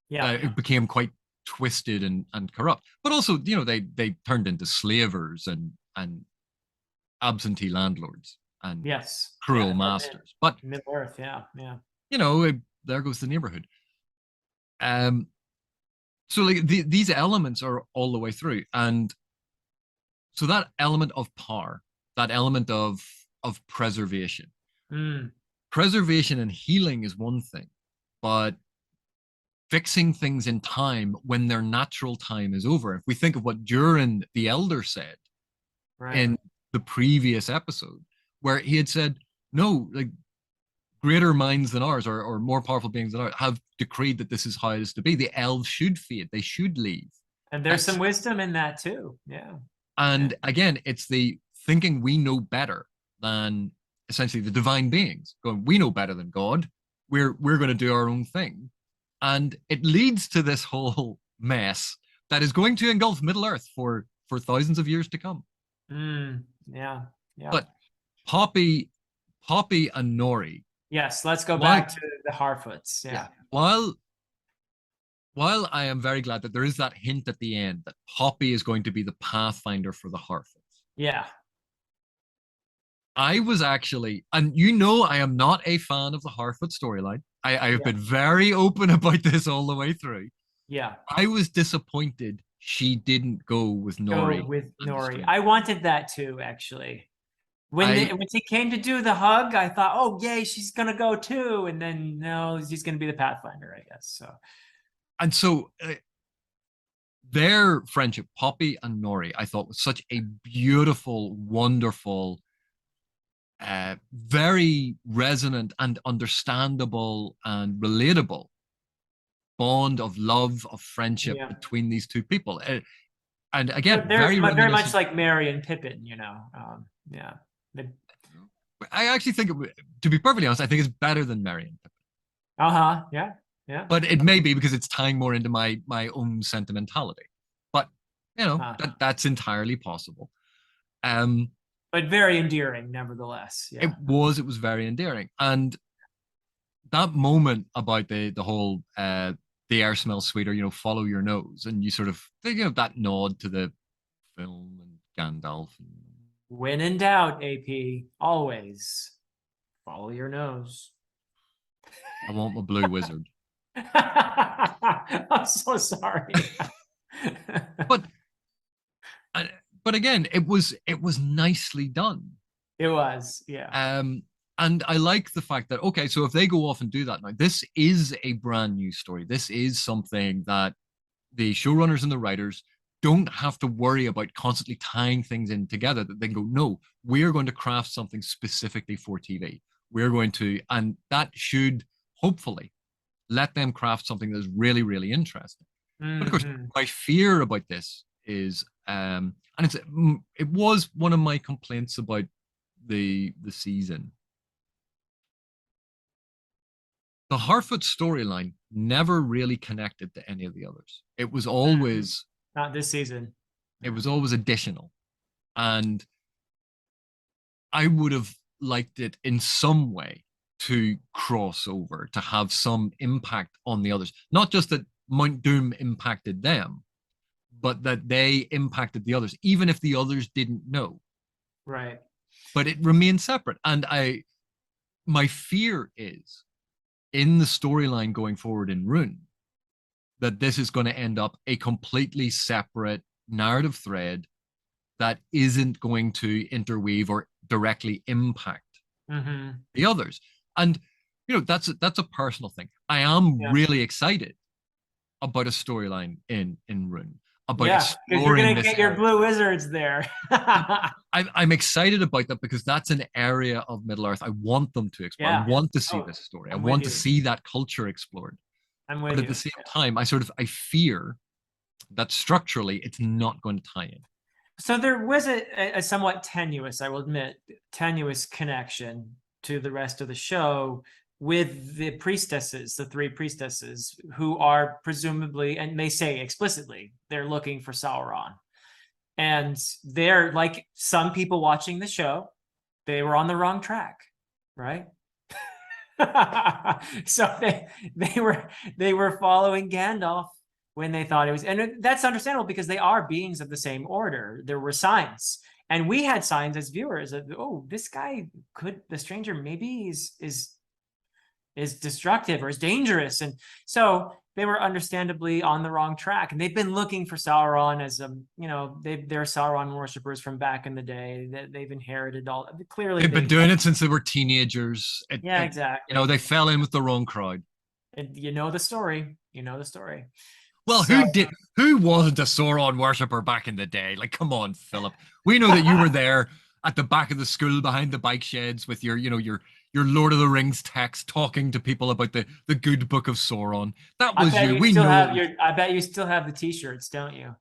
yeah, It became quite twisted and corrupt. But also, they turned into slavers and absentee landlords and yes, cruel yeah. masters. But Middle Earth, yeah, yeah. there goes the neighborhood. Um, so like these elements are all the way through, and so that element of power, that element of preservation, Mm, preservation and healing is one thing, but fixing things in time when their natural time is over. If we think of what Durin the Elder said right. in the previous episode, where he had said, no, like greater minds than ours or more powerful beings than ours have decreed that this is how it is to be. The elves should fade, they should leave. And there's That's some wisdom in that too. Yeah, yeah, and again, it's the thinking we know better than essentially the divine beings. Going, we know better than God. We're going to do our own thing, and it leads to this whole mess that is going to engulf Middle Earth for thousands of years to come. yeah, yeah. But Poppy, Poppy and Nori, Yes, let's go while back to the Harfoots. yeah, Yeah, while I am very glad that there is that hint at the end that Poppy is going to be the pathfinder for the Harfoots, yeah, I was actually, and I am not a fan of the Harfoot storyline. I have yeah, been very open about this all the way through. yeah. I was disappointed she didn't go with Go Nori with and the Nori. stranger. I wanted that too, actually. I When she came to do the hug, I thought, oh yay, she's gonna go too. And then no, she's gonna be the Pathfinder, I guess. So and so their friendship, Poppy and Nori, I thought was such a beautiful, wonderful, very resonant and understandable and relatable bond of love, of friendship yeah. between these two people. And again, They're very very much reminiscent. like Merry and Pippin, yeah. I actually think, to be perfectly honest, I think it's better than Marion. Uh-huh. Yeah. Yeah. But it may be because it's tying more into my own sentimentality. But Uh-huh. that's entirely possible. Um, But very endearing, nevertheless. it Yeah. was very endearing, and that moment about the whole the air smells sweeter, follow your nose, and you sort of that nod to the film and Gandalf. When in doubt, AP, always follow your nose. I want my blue wizard. I'm so sorry. But uh, but again, it was nicely done. It was, yeah. Um, and I like the fact that, okay, so if they go off and do that now, this is a brand new story. This is something that the showrunners and the writers don't have to worry about constantly tying things in together. That they can go, no, we're going to craft something specifically for TV. We're going to, and that should hopefully let them craft something that's really, really interesting. But of course, Hmm. my fear about this is, and it was one of my complaints about the season. The Harfoot storyline never really connected to any of the others. Not this season. It was always additional, and I would have liked it in some way to cross over, to have some impact on the others. Not just that Mount Doom impacted them, but that they impacted the others, even if the others didn't know. Right. But it remained separate. And my fear is in the storyline going forward in Rune, that this is going to end up a completely separate narrative thread that isn't going to interweave or directly impact the others. And that's a personal thing. I am Yeah. really excited about a storyline in Rune, about Yeah, because you're exploring gonna this get your area. blue wizards there. I'm excited about that because that's an area of Middle Earth I want them to explore. I Yeah. want to see Oh, this story. I I'm with want to you. see that culture explored. I'm But with at the you. same time, I fear that structurally it's not going to tie in. So there was a somewhat tenuous, I will admit, tenuous connection to the rest of the show with the priestesses, the three priestesses, who are presumably, and they say explicitly, they're looking for Sauron. And they're like some people watching the show, they were on the wrong track, right? So they were following Gandalf when they thought it was, and that's understandable because they are beings of the same order. There were signs, and we had signs as viewers of, oh, this guy could, the stranger maybe is destructive or is dangerous, and so they were understandably on the wrong track. And they've been looking for Sauron as they're Sauron worshippers from back in the day. That they've inherited all. Clearly, They've been they've doing it since they were teenagers. yeah, exactly. They fell in with the wrong crowd. And you know the story. You know the story. Well, So who wasn't a Sauron worshipper back in the day? Like, come on, Philip. We know that you were there at the back of the school behind the bike sheds with your Lord of the Rings text talking to people about the good book of Sauron. That I was bet you. you We still know have it your. was. I bet you still have the T-shirts, don't you?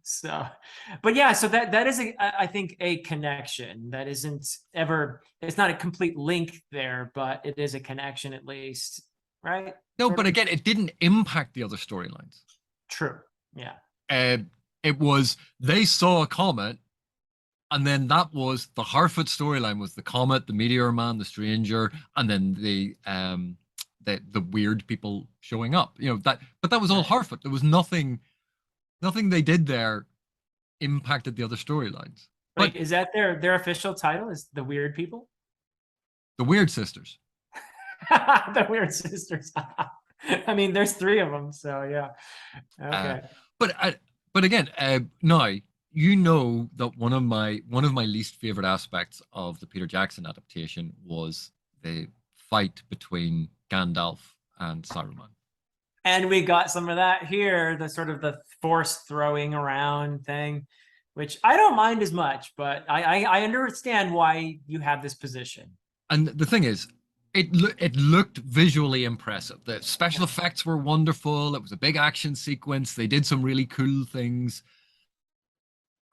So, but yeah, so that is I think a connection that isn't ever. It's not a complete link there, but it is a connection at least, right? No, Sort but of. again, it didn't impact the other storylines. True. Yeah. Uh, it was they saw a comet, and then that was the Harfoot storyline was the comet, the meteor man, the stranger, and then the weird people showing up. But that was all Right. Harfoot. There was nothing they did there impacted the other storylines. But Like, is that their official title? Is the Weird People? the Weird Sisters. The Weird Sisters. I mean, there's three of them, so yeah. Uh, Okay. but I, but again, now you know that one of my least favorite aspects of the Peter Jackson adaptation was the fight between Gandalf and Saruman. And we got some of that here, the sort of the force throwing around thing, which I don't mind as much, but I understand why you have this position. And the thing is, it looked visually impressive. The special effects were wonderful. It was a big action sequence. They did some really cool things.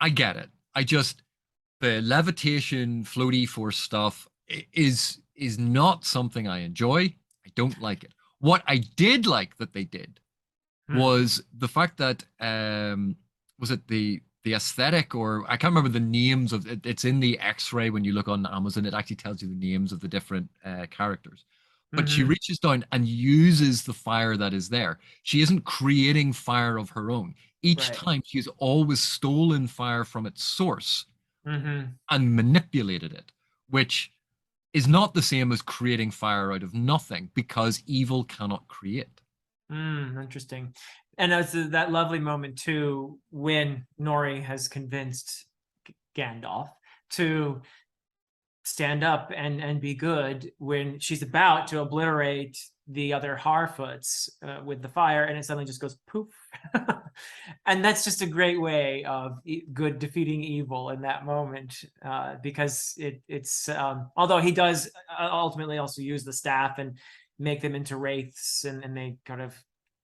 I get it. The levitation floaty force stuff is not something I enjoy. I don't like it. What I did like that they did was the fact that was it the aesthetic, or I can't remember the names of it. It's in the X-ray when you look on Amazon. It actually tells you the names of the different characters. But she reaches down and uses the fire that is there. She isn't creating fire of her own. Each Right. time she's always stolen fire from its source Mm-hmm. and manipulated it, which is not the same as creating fire out of nothing, because evil cannot create. Interesting. And it's that lovely moment too when Nori has convinced Gandalf to stand up and be good when she's about to obliterate the other Harfoots with the fire, and it suddenly just goes poof. And that's just a great way of good defeating evil in that moment, because it's although he does ultimately also use the staff and make them into wraiths, and they kind of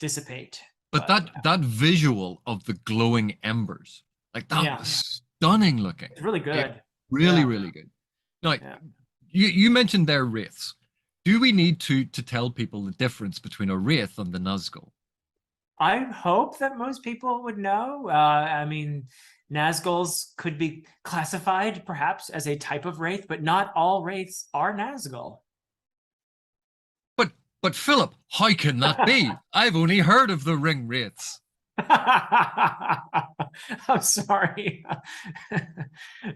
dissipate. But that visual of the glowing embers, like that Yeah, was stunning looking. it's really It good. really, Yeah. really good. Now, Yeah. you mentioned their wraiths. Do we need to tell people the difference between a wraith and the Nazgul? I hope that most people would know. I mean, Nazguls could be classified perhaps as a type of wraith, but not all wraiths are Nazgul. But Philip, how can that be? I've only heard of the ring wraiths. I'm sorry.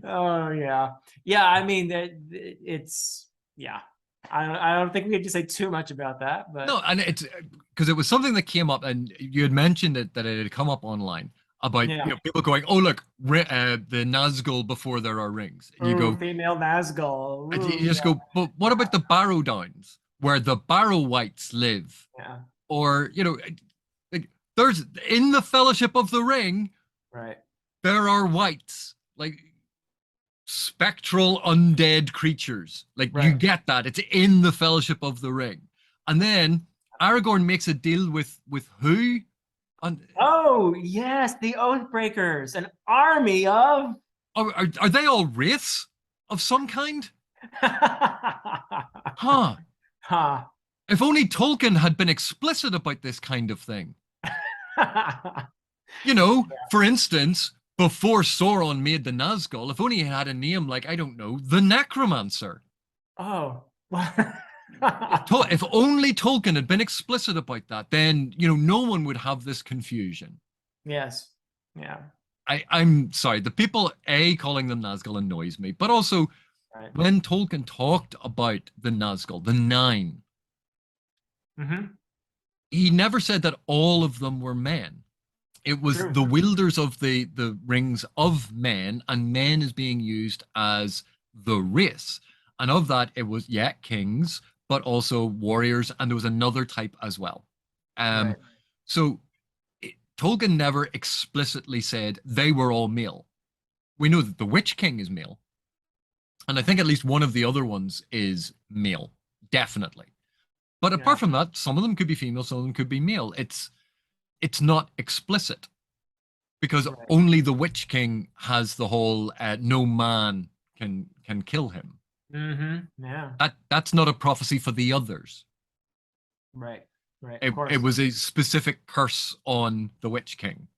Oh yeah, yeah. I mean, it's yeah. I don't think we need to say too much about that, but No, and it's because it was something that came up, and you had mentioned it that it had come up online about yeah. people going, "Oh look, the Nazgul before there are rings," and you Ooh, go, female Nazgul. and you Ooh, just go, "But what about the Barrow Downs, where the Barrow Wights live?" yeah, Or like, there's in the Fellowship of the Ring, right. there are wights, like spectral undead creatures. Like you Right. get that. It's in the Fellowship of the Ring. And then Aragorn makes a deal with who? And Oh, yes, the Oathbreakers, an army of. are they all wraiths of some kind? Huh. Huh. If only Tolkien had been explicit about this kind of thing. For instance, before Sauron made the Nazgul, if only he had a name like, I don't know, the Necromancer. Oh. If only Tolkien had been explicit about that, then, no one would have this confusion. Yes. Yeah. I'm sorry, the people, calling them Nazgul annoys me, but also Right. when Tolkien talked about the Nazgul, the nine, he never said that all of them were men. It was True. the wielders of the rings of men, and men is being used as the race. And of that, it was, kings, but also warriors, and there was another type as well. Right. So Tolkien never explicitly said they were all male. We know that the Witch King is male, and I think at least one of the other ones is male, definitely. But Yeah. apart from that, some of them could be female, some of them could be male. It's not explicit, because Right. only the Witch King has the whole no man can kill him. Yeah. That's not a prophecy for the others. Right. Right. Of It, course. it was a specific curse on the Witch King.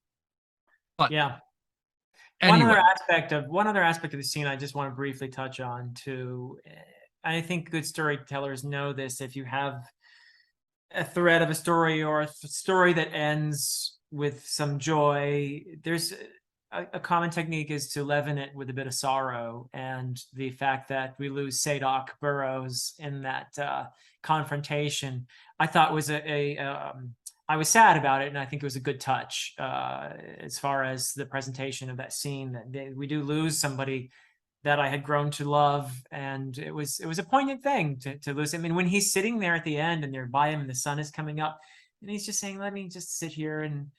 But Yeah. anyway, One other aspect of the scene I just want to briefly touch on too. I think good storytellers know this. If you have a thread of a story, or a story that ends with some joy, there's a common technique is to leaven it with a bit of sorrow. And the fact that we lose Sadoc Burrows in that confrontation, I thought was I was sad about it, and I think it was a good touch as far as the presentation of that scene. That we do lose somebody that I had grown to love, and it was a poignant thing to lose him. I mean, when he's sitting there at the end, and they're by him, and the sun is coming up, and he's just saying, "Let me just sit here and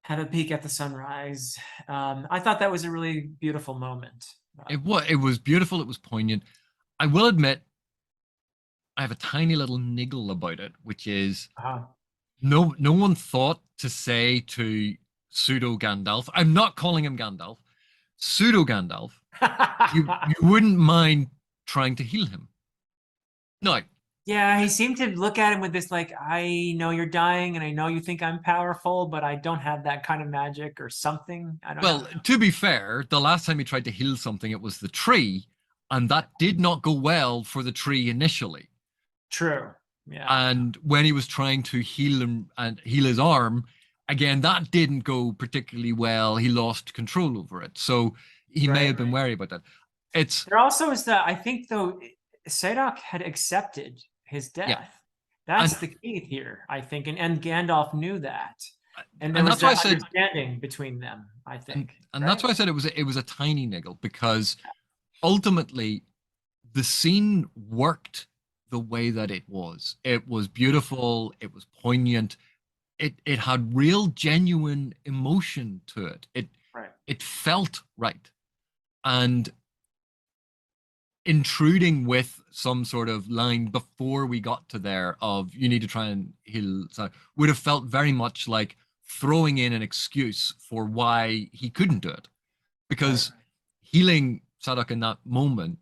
have a peek at the sunrise." I thought that was a really beautiful moment. it was beautiful. It was poignant. I will admit, I have a tiny little niggle about it, which is Uh-huh. no one thought to say to pseudo Gandalf. I'm not calling him Gandalf. Pseudo Gandalf. You wouldn't mind trying to heal him. No. Yeah, he seemed to look at him with this, like, I know you're dying, and I know you think I'm powerful, but I don't have that kind of magic or something. I don't Well, know. to be fair, the last time he tried to heal something, it was the tree, and that did not go well for the tree initially. True. Yeah. And when he was trying to heal him and heal his arm, again, that didn't go particularly well. He lost control over it. So he may Right. have been wary about that. It's There also is that, I think, though, Sadoc had accepted his Yeah. death. And That's the key here, I think. And Gandalf knew that. And there and was that's why I that said understanding between them, I and think, and that's right? why I said it was a tiny niggle, because ultimately the scene worked the way that it was. It was beautiful, it was poignant, it had real genuine emotion to it. Right. It felt right. And intruding with some sort of line before we got to there of you need to try and heal Sadoc would have felt very much like throwing in an excuse for why he couldn't do it. Right. Because healing Sadoc in that moment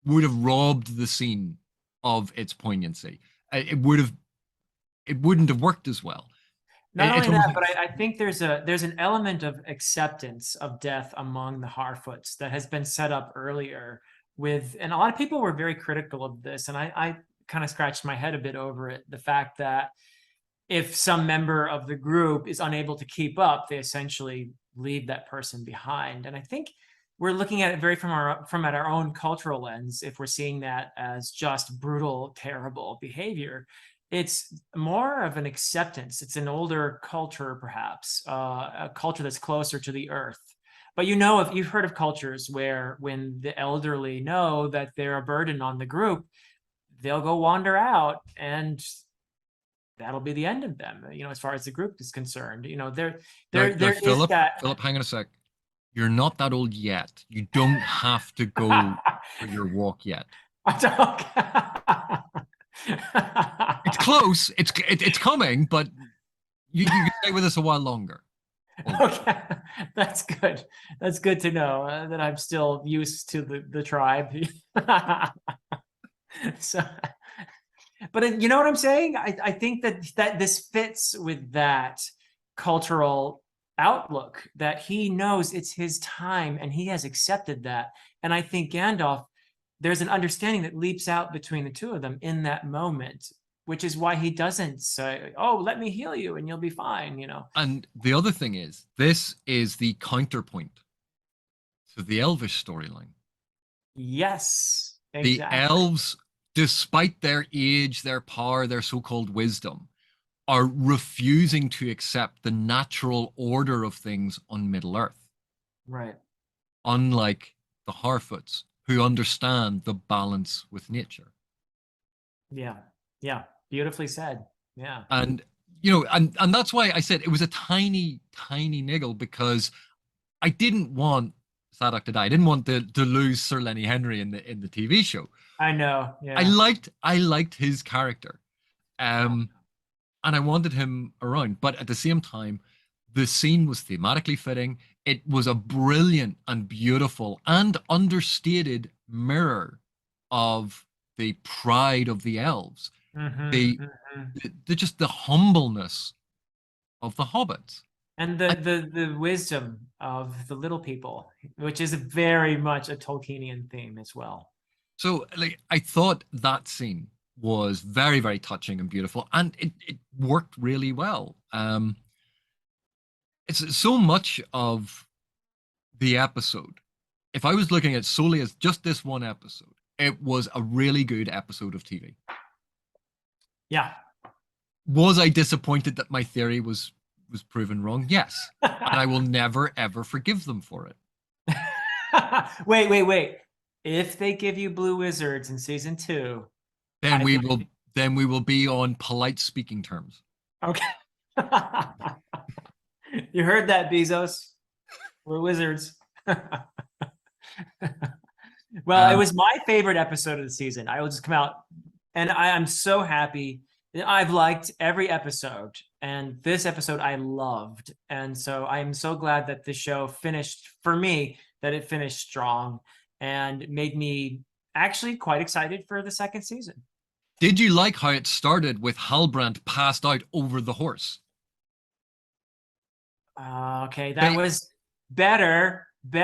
would have robbed the scene of its poignancy. It wouldn't have worked as well. Not It's only almost that, like but I think there's an element of acceptance of death among the Harfoots that has been set up earlier with, and a lot of people were very critical of this, and I kind of scratched my head a bit over it. The fact that if some member of the group is unable to keep up, they essentially leave that person behind. And I think we're looking at it very from at our own cultural lens. If we're seeing that as just brutal, terrible behavior, it's more of an acceptance. It's an older culture, perhaps, a culture that's closer to the earth. But if you've heard of cultures where when the elderly know that they're a burden on the group, they'll go wander out and that'll be the end of them, as far as the group is concerned. There is Philip, that. Hang on a sec. You're not that old yet. You don't have to go for your walk yet. It's close. It's coming, but you can stay with us a while longer. Okay, that's good. That's good to know that I'm still used to the tribe. So, but you know what I'm saying? I think that this fits with that cultural outlook, that he knows it's his time and he has accepted that. And I think Gandalf, there's an understanding that leaps out between the two of them in that moment, which is why he doesn't say, "Oh, let me heal you and you'll be fine." And the other thing is, this is the counterpoint to the Elvish storyline. Yes, The exactly. elves, despite their age, their power, their so-called wisdom, are refusing to accept the natural order of things on Middle Earth, Right. unlike the Harfoots, who understand the balance with nature. Yeah. Yeah. Beautifully said. Yeah. And and that's why I said it was a tiny, tiny niggle, because I didn't want Sadoc to die. I didn't want to lose Sir Lenny Henry in the TV show. I know. Yeah. I liked his character. Um, and I wanted him around. But at the same time, the scene was thematically fitting. It was a brilliant and beautiful and understated mirror of the pride of the elves, the, Mm-hmm, mm-hmm. just the humbleness of the hobbits. And I, the wisdom of the little people, which is very much a Tolkienian theme as well. so like I thought that scene was very, very touching and beautiful, and it worked really well. It's so much of the episode. If I was looking at solely as just this one episode, it was a really good episode of TV. Yeah. Was I disappointed that my theory was proven wrong? Yes. And I will never ever forgive them for it. Wait. If they give you blue wizards in season 2, Then I we think will then we will be on polite speaking terms. okay. You heard that, Bezos. We're wizards. Well, it Um, was my favorite episode of the season. I will just come out, and I'm so happy. I've liked every episode, and this episode I loved. And so I'm so glad that the show finished, for me, that it finished strong and made me actually quite excited for the second season. did you like how it started with Halbrand passed out over the horse? Okay, that They was better, they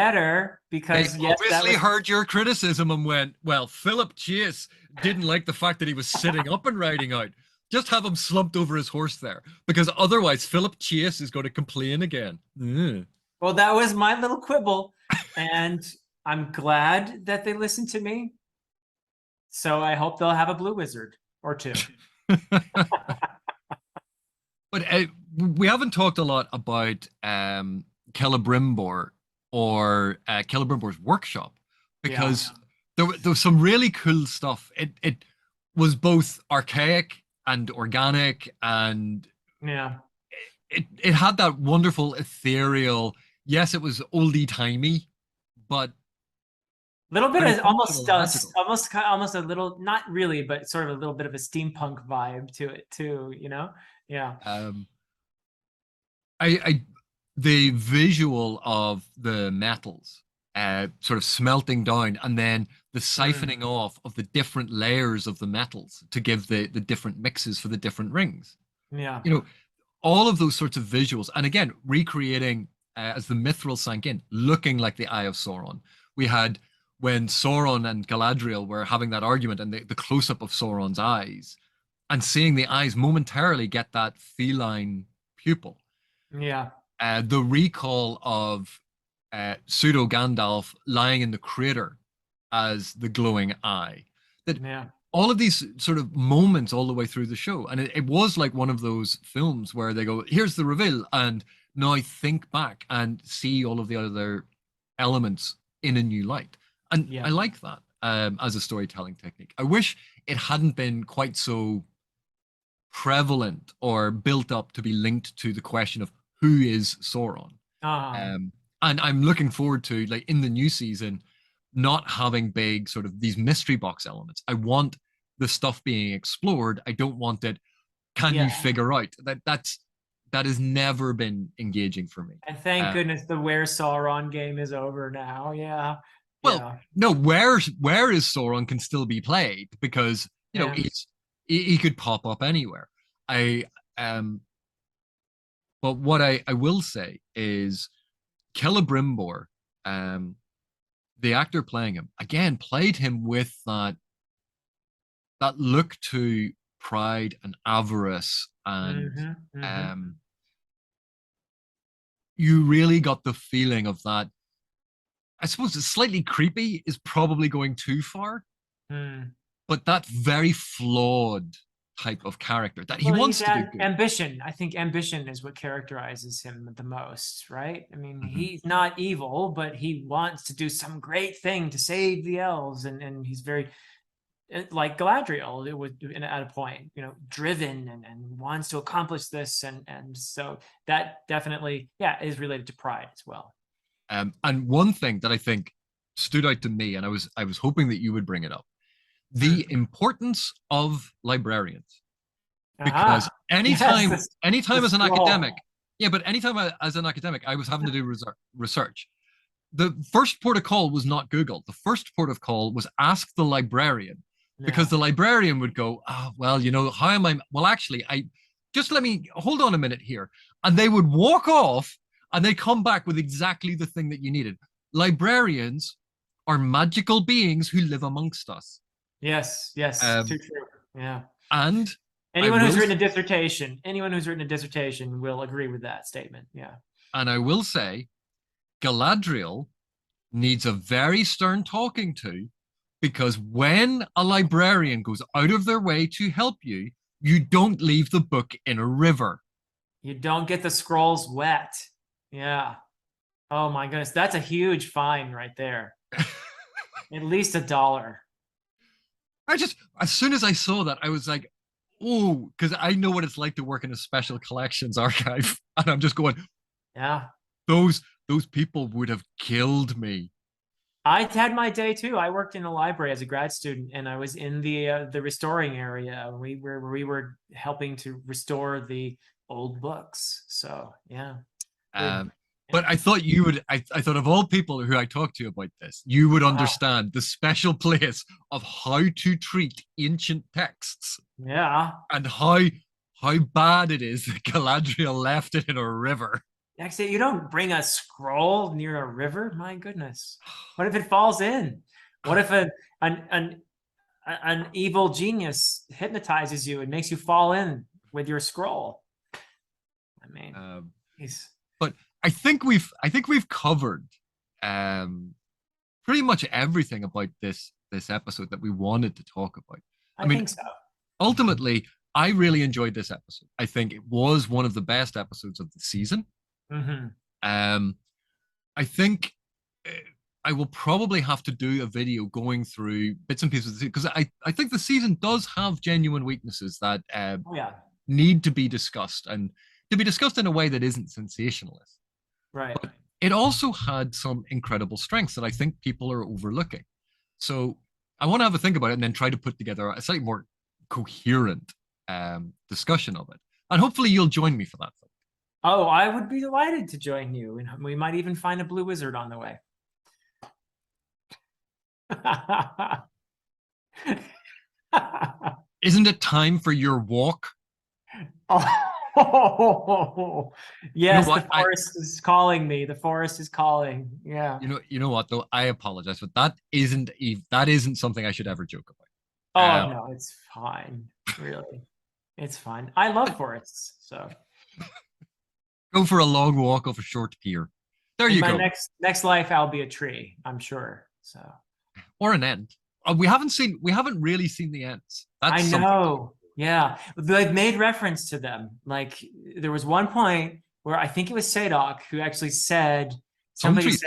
because yes, that obviously was. heard your criticism and went, well, Philip Chase didn't like the fact that he was sitting up and riding out. Just have him slumped over his horse there, because otherwise Philip Chase is going to complain again. Mm. Well, that was my little quibble, and I'm glad that they listened to me. So I hope they'll have a blue wizard or two. But we haven't talked a lot about Celebrimbor or Celebrimbor's workshop Yeah. because there was some really cool stuff. It was both archaic and organic, and Yeah. it had that wonderful ethereal. Yes, it was oldie timey, but Little bit very of functional and magical. almost a little, not really, but sort of a little bit of a steampunk vibe to it too, you know? Yeah. Um, I the visual of the metals sort of smelting down and then the Mm, siphoning off of the different layers of the metals to give the different mixes for the different rings. yeah. You know, all of those sorts of visuals, and again, recreating as the mithril sank in, looking like the Eye of Sauron. We had when Sauron and Galadriel were having that argument and the close up of Sauron's eyes and seeing the eyes momentarily get that feline pupil, Yeah. the recall of pseudo Gandalf lying in the crater as the glowing eye. That Yeah. all of these sort of moments all the way through the show, and it was like one of those films where they go, "Here's the reveal," and now think back and see all of the other elements in a new light. And I Yeah. like that as a storytelling technique. I wish it hadn't been quite so prevalent or built up to be linked to the question of who is Sauron. Um, Um, and I'm looking forward to like in the new season, not having big sort of these mystery box elements. I want the stuff being explored. I don't want it. Can you yeah. figure out that has never been engaging for me. And thank Uh, goodness the Where Sauron game is over now. Yeah. well, Yeah. no, where is Sauron can still be played because Yeah. he could pop up anywhere. I But what I will say is Celebrimbor, um, the actor playing him, again played him with that look to pride and avarice, and Mm-hmm. Mm-hmm. um, you really got the feeling of that. I suppose it's slightly creepy is probably going too far, Mm. but that very flawed type of character that he Well, he's wants to do had good. ambition. I think ambition is what characterizes him the most, right? I mean, Mhm. he's not evil, but he wants to do some great thing to save the elves, and he's very like Galadriel. It was at a point, driven and wants to accomplish this, and so that definitely, yeah, is related to pride as well. And one thing that I think stood out to me, and I was hoping that you would bring it up, Mm. the importance of librarians. Because Aha. Yes, the anytime as an academic, scroll. yeah, but anytime as an academic, I was having to do research. The first port of call was not Google. The first port of call was ask the librarian, because Yeah. the librarian would go, "Oh, well, how am I? Well, actually, I just let me hold on a minute here," and they would walk off, and they come back with exactly the thing that you needed. Librarians are magical beings who live amongst us, Yes, yes, too um, true. Yeah. and I Anyone who's will written a dissertation, will agree with that statement. Yeah. and I will say Galadriel needs a very stern talking to, because when a librarian goes out of their way to help you, you don't leave the book in a river. You don't get the scrolls wet. Yeah. Oh my goodness. That's a huge fine right there. At least $1. As soon as I saw that, I was like, oh, because I know what it's like to work in a special collections archive. And I'm just going, Yeah. those people would have killed me. I had my day too. I worked in a library as a grad student, and I was in the restoring area. We were helping to restore the old books. So yeah, good. Um, but Yeah. I thought of all people who I talked to about this, you would Wow. understand the special place of how to treat ancient texts Yeah. and how bad it is that Galadriel left it in a river. Actually, you don't bring a scroll near a river. My goodness. What if it falls in? What if an an an evil genius hypnotizes you and makes you fall in with your scroll? I mean, Um, he's but I think we've covered um, pretty much everything about this this episode that we wanted to talk about. I think so. Ultimately, I really enjoyed this episode. I think it was one of the best episodes of the season. Mm-hmm. I think I will probably have to do a video going through bits and pieces because I think the season does have genuine weaknesses that need to be discussed and to be discussed in a way that isn't sensationalist. Right. But it also had some incredible strengths that I think people are overlooking. So I want to have a think about it and then try to put together a slightly more coherent discussion of it. And hopefully you'll join me for that. Oh, I would be delighted to join you. And we might even find a blue wizard on the way. Isn't it time for your walk? Oh, yes, the forest is calling me. The forest is calling. Yeah. You know what though? I apologize, but that isn't something I should ever joke about. Oh no, it's fine. Really, it's fine. I love forests, so go for a long walk off a short pier. There you go. Next life, I'll be a tree. I'm sure. So or an ent. We haven't really seen the ents. I know. Yeah, they've made reference to them. Like there was one point where I think it was Sadoc who actually said some trees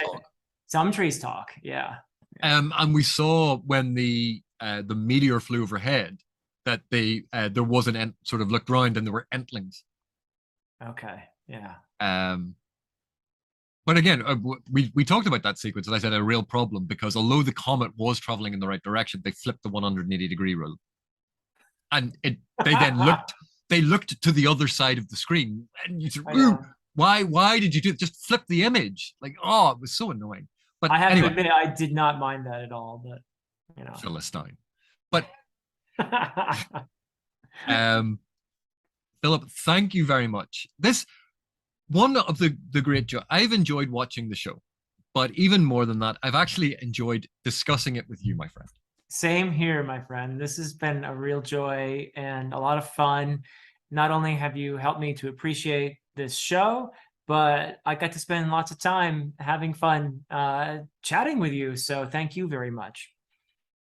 talk. Yeah. And we saw when the meteor flew overhead that there was an ent sort of looked around and there were entlings. Okay. Yeah. But again, we talked about that sequence, and I said a real problem because although the comet was traveling in the right direction, they flipped the 180-degree rule. And they looked to the other side of the screen, and you said, why did you do it? Just flip the image. Like, oh, it was so annoying. But I have to admit, I did not mind that at all. But Philistine. But Philip, thank you very much. This one of the great joy. I've enjoyed watching the show, but even more than that, I've actually enjoyed discussing it with you, my friend. Same here, my friend. This has been a real joy and a lot of fun. Not only have you helped me to appreciate this show, but I got to spend lots of time having fun chatting with you. So thank you very much.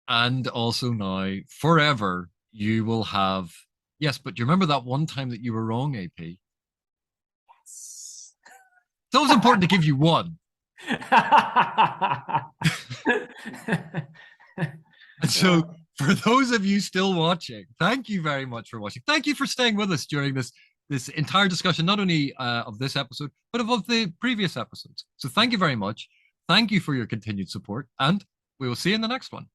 And also now, forever, you will have... Yes, but do you remember that one time that you were wrong, AP? Yes. It's always important to give you one. And so, for those of you still watching, thank you very much for watching. Thank you for staying with us during this entire discussion, not only of this episode, but of the previous episodes. So thank you very much. Thank you for your continued support, and we will see you in the next one.